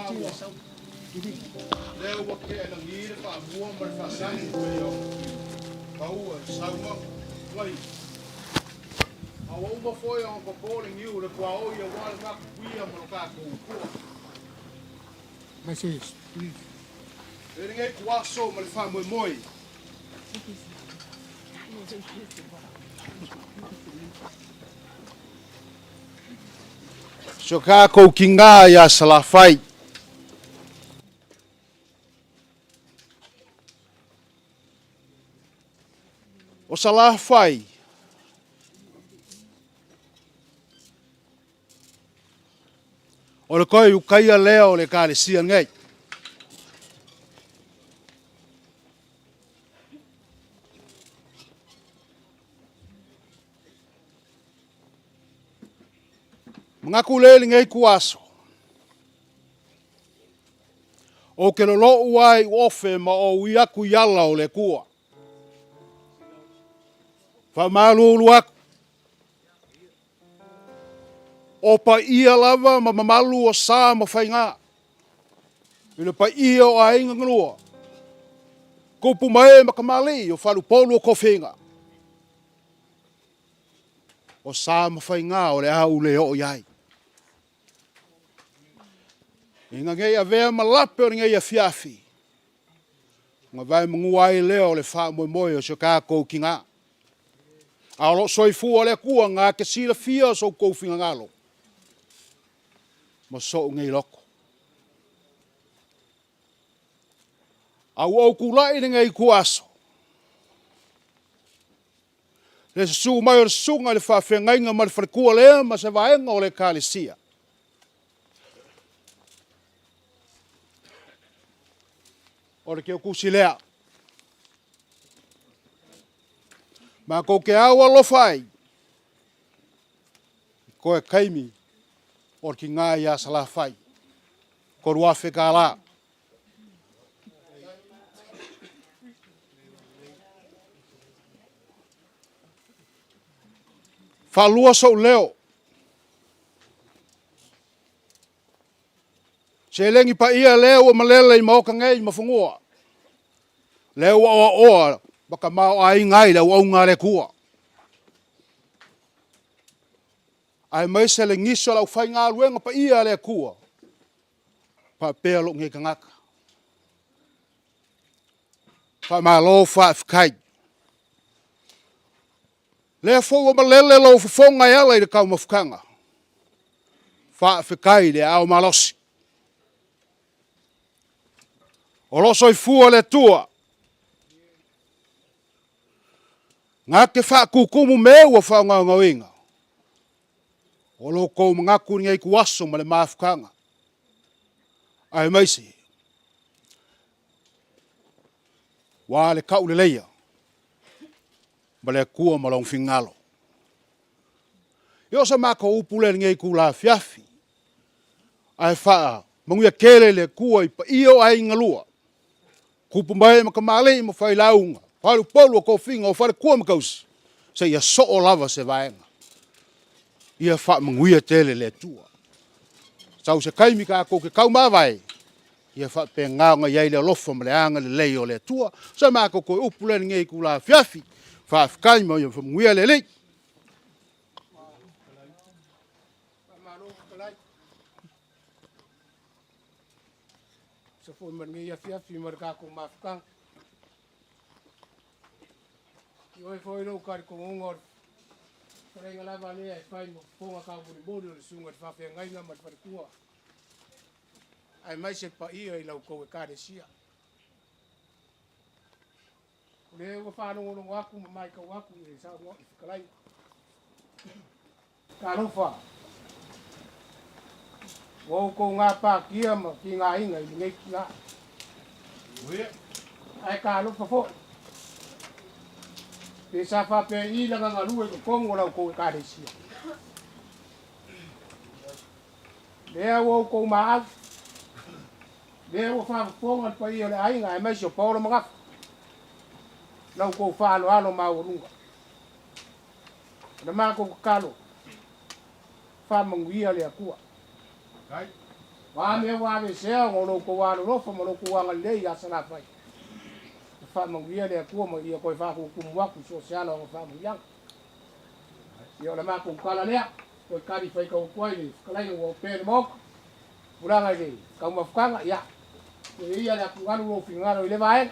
Leo wa ke na ngire pa mo mar fa sang yo. Pau sa mo. Wai. Awa uma foi on ko calling you le kwa o ya wa ka kuia mo ka ko.
Mas isso.
Ele ngai kuaso mal fa mo moi. So ka ko kinga ya salafai. O salafai. O le koi ukaia leo le ka le sia ngai. Mga kulele ngai kuaso. O ke lo uai ofe ma o iaku yala o le kua. Fa malu luak. O pa ia lava ma mamalu o sa ma whainga. Ilo pa ia o ainga nganua. Kupu mai ma kamali o falu polo o kofenga. O sa ma whainga o le au le o iai. Inga ngai a vea malape o ngai a fiafi.
Nga vai mangua ai leo le wha moe moe o so kākou ki ngā. A lo soifu o le kua ngā ke sila fia o so kouwhinga ngalo. Ma so ngei loko. Au au kulai ni ngai kuaso. Le se su mai o le sunga le whawhengainga ma le wharekua lea ma se vaenga o le kālesia. O le keo kusi lea. Ma ko ke awa lofai. Ko e kaimi o ki ngā ia salafai. Ko ruafe ka la. Whalua sau leo. Se lengi pa ia leo o malele i maoka ngai mafungua. Leo oa oa baka mao ai ngai leo au ngare kua. Ai mai se le ngiso lau whai ngā luenga pa ia le kua. Pa pea lo ngai kangaka. Pa maa lo wha whikai. Le fo o malele lo fonga ia le kau mafukanga. Wha whikai le au malosi. O loso i fua le tua. Ngā ke wha kukumu meu a wha ngā ngawinga. O lo kou mangaku ni ngai kuaso ma le maafukanga. Ai maisi. Wā le kau le leia. Ma le kua ma long fingalo. Io sa mako upule ni ngai kula fiafi. Ai wha manguia kele le kua i pa io ai ngalua. Kupu mai ma kamale ma fai launga. Palu polu ko finga o fare kua makausi. Se ia so o lava se vaenga. Ia fa manguia tele le tua. Sau se kaimi ka ko ke kau mawai. Ia fa pe nganga ia le lofa ma le anga le leo le tua. Sa ma ko ko upule ngai kula fiafi. Fa kai ma ia fa manguia le le. Se foi man ngai fiafi ma ka ko mafkang. Oi foi no kar ko ngor. Pare ngala vale ai fai mo ponga ka buri buri le sunga fa fe ngai nga ma par kua. Ai mai se pa ia i lau ko ka de sia. Le o fa no no waku mai ka waku e sa no kalai. Ka no fa. Wo ko nga pa kia ma ki nga inga i ngai nga. Oi. Ai ka no fa fo. Pe sa fa pe i la nga lu ko kongo la ko ka de sia. Le wo ko ma. Le wo fa fonga pa i le ai nga mai so pa lo ma. La ko fa lo alo ma urunga. Na ma ko kalo. Fa manguia le akua. Kai. Wa me se ngo ko wa lo fa mo ko wa le ya sana fai. Fa manguia le akua mo ia ko fa ko kumwa ku social o fa mo yang. Ia la ma ko kala le. Ko kari fai ko kwai kalai o pe mo. Puranga le. Ka mo fkanga ya. Ia le ku ngalo lo fingalo le vai.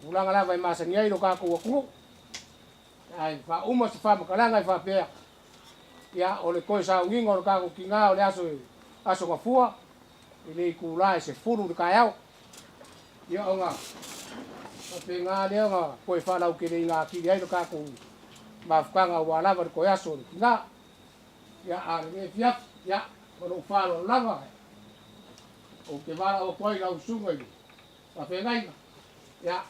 Puranga la vai masa ngai lo ka ko ku. Ai fa uma se fa mo kalanga fa pe. Ya o le ko sa ngingo ka ko kinga o le aso ka fua. Ile ku lai se furu ka yao. Ia onga. Pe nga le nga ko fa la ke le nga ki ai lo ka ko ma fa nga wa la ko aso nga. Ya a le fia ya ko fa lo lava. O ke va o ko la usunga i. Pa pe nga ya.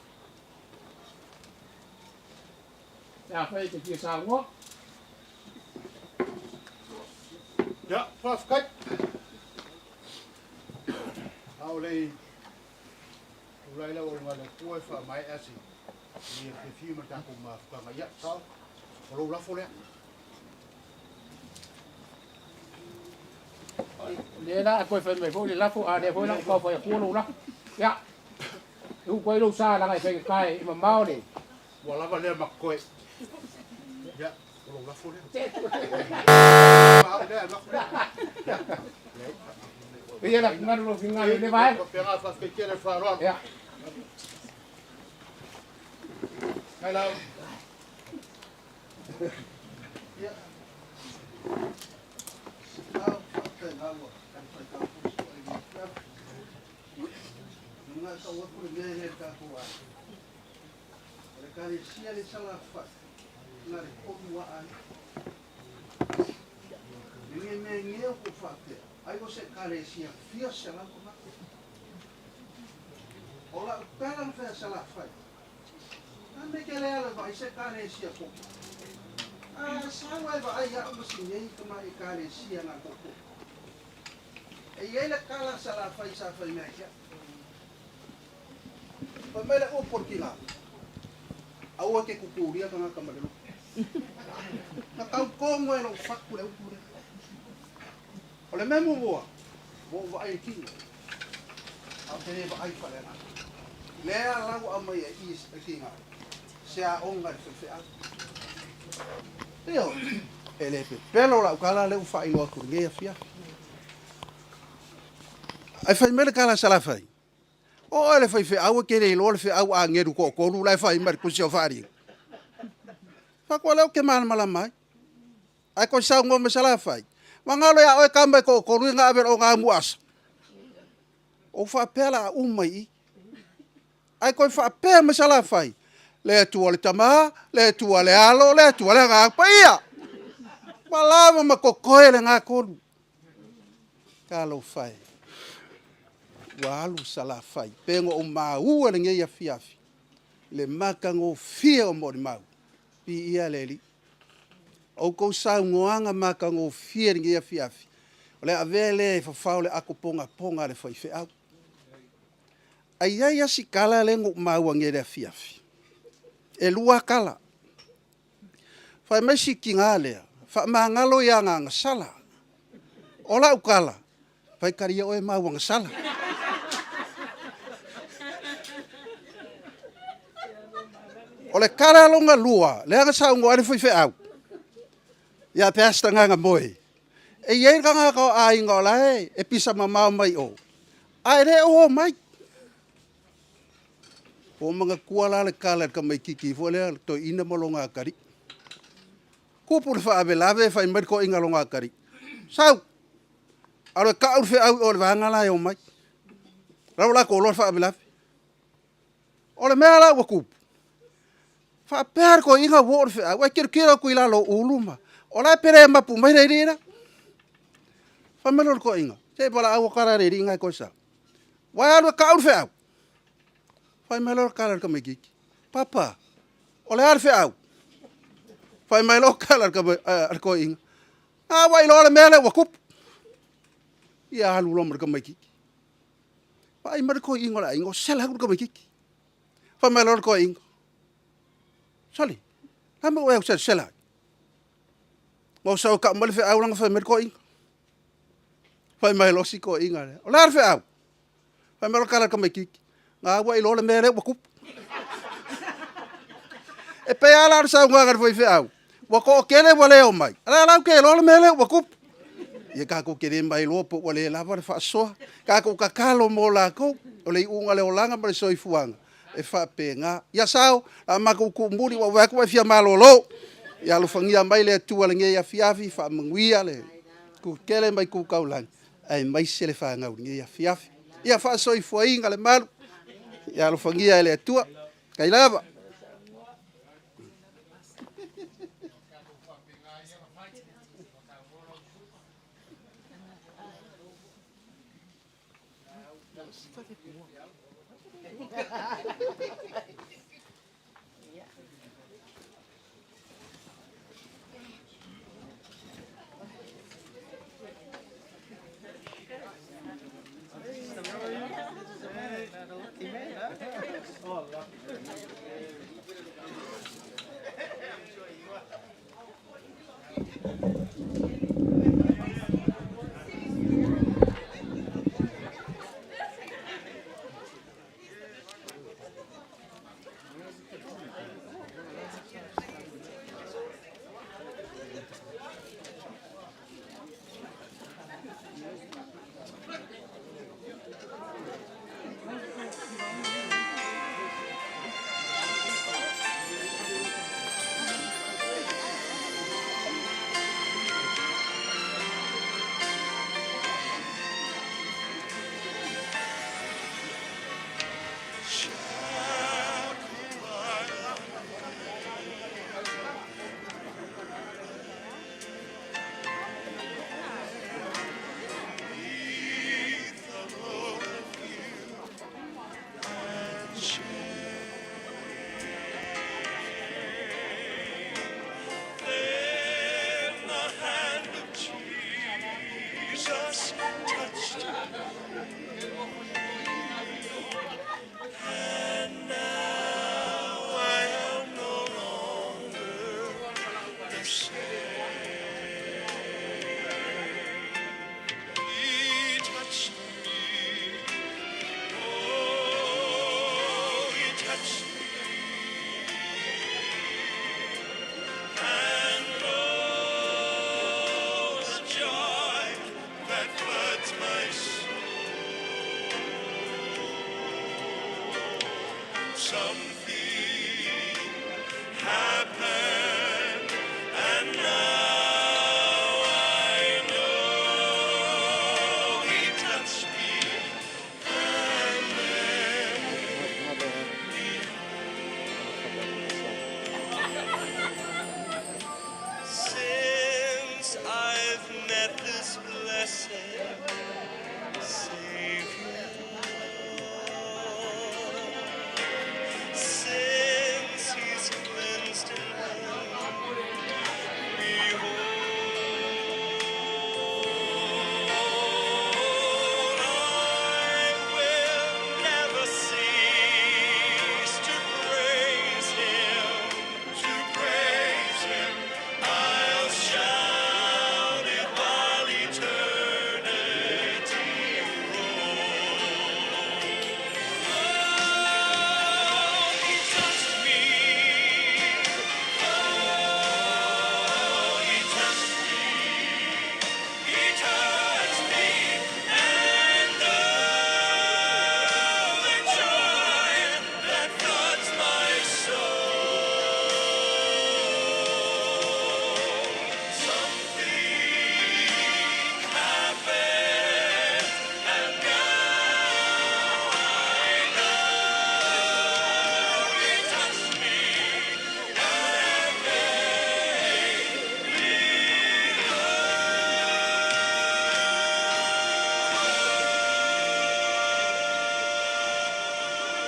Ya fa ke ki sa ngo. Ja, paf, kijk. Allee. Hoe leuk om aan de kooi van mij te zien. Hier de vier met dat om af kan. Ja, zo. Hallo, la voor je. Nee, na, ik wil mij voor je la voor. Nee, voor je la voor je kooi la. Ja. Hoe kooi lo sa la ngay kai ima mau ni. Wala ba le makoy. Ja. Hallo, la voor je. Iya lah, ngadu lo fingal le vai. Ya.
Hello. Yeah. Ola pelan fe sala fai. Ande ke le ala vai se kare sia ko. Sawa ba ai ya musinye kama e kare sia na ko. E ele kala sala fai sa fai me ya. Pa mele o porkina. Awa ke kukuria kanga kamadelo. Na kau ko mo no fakku le ukure. Ole memo boa. Bo va ai kinga. Au te ba ai fa le na. Lea lagu ama ya is kinga. Sia onga fe a. Teo. Ele pe pelo la kala le fa ilo ku nge fia. Ai fa mele kala sala fai. O ele fa fe awa ke le lo fe awa ngeru ko ko lu la fa mer ku sio fari. Fa ko le ke man mala mai. Ai ko sa ngom sala fai. Mangalo ya o kamba ko ko lu nga ber o nga muas. O fa pela umai. Ai ko fa pe masala fai. Le tu ole tama, le tu ole alo, le tu ole nga paia. Malava ma ko koele nga ko. Kalo fai. Walu sala fai. Pengo o mau le nge ya fiafi. Le makango fia o mori mau. Pi ia leli. O ko sa ngoanga makango fia nge ya fiafi. Ole avele fa faule akuponga ponga le fai fe au. Ai si kala lengo mau ngere fiafi. E lua kala. Fai mesi kingale. Fa mangalo ya nga sala. Ola ukala. Fai karia oe mau nga sala. Ole kala longa lua. Lea nga sa ungo ane fai fe au. Ya pesta nga moe. E yei nga ko ai ngola e pisa mamau mai o. Ai re o mai. O mga kuala le kala ka mai kiki fo le to ina molonga kari. Ko por fa avelave fa mer ko inga longa kari. Sau. Alo ka ur fe au o vanga la yo mai. Ra la ko lo fa avelave. O le mela wa ku. Fa per ko inga wo fe au ke kira ku ila lo uluma. O la pere ma pu mai reira. Fa melo ko inga. Se pala au kara reira inga ko sa. Wa alo ka ur fe au. Fai melor kalar ka megiki. Papa, ole arfe au. Fai melor kalar ka arko ing. Wa ilo ole mele wakup. Ya halu lomar ka megiki. Fai mer ko ing ola ing o sela ka megiki. Fai melor ko ing. Sali. Hamba wa sela. Mo sa ka mal fe au lang fai mer ko ing. Fai melor si ko ing ale. Ole arfe au. Fai melor kalar ka megiki. Nga wa ilo le mere wakup. E pe ala sa nga ngar foi fe au. Wa ko kele wale o mai. Ala la ke lo le mere wakup. Ye ka ko kele mai lo po wale la va fa so. Ka ko ka kalo mo la ko. O le unga le olanga ma so ifuanga. E fa pe nga. Ya sao a ma ko kumburi wa wa ko fia malolo. Ya lo fangia mai le tu ala nge ya fiafi fa mangwia le. Ku kele mai ku kaulang. Ai mai se le fa nga nge ya fiafi. Ya fa so ifuinga le malu. Ya lo fangia ele tua. Kailava.
something happened, and now I know He touched me, and since I've met this blessed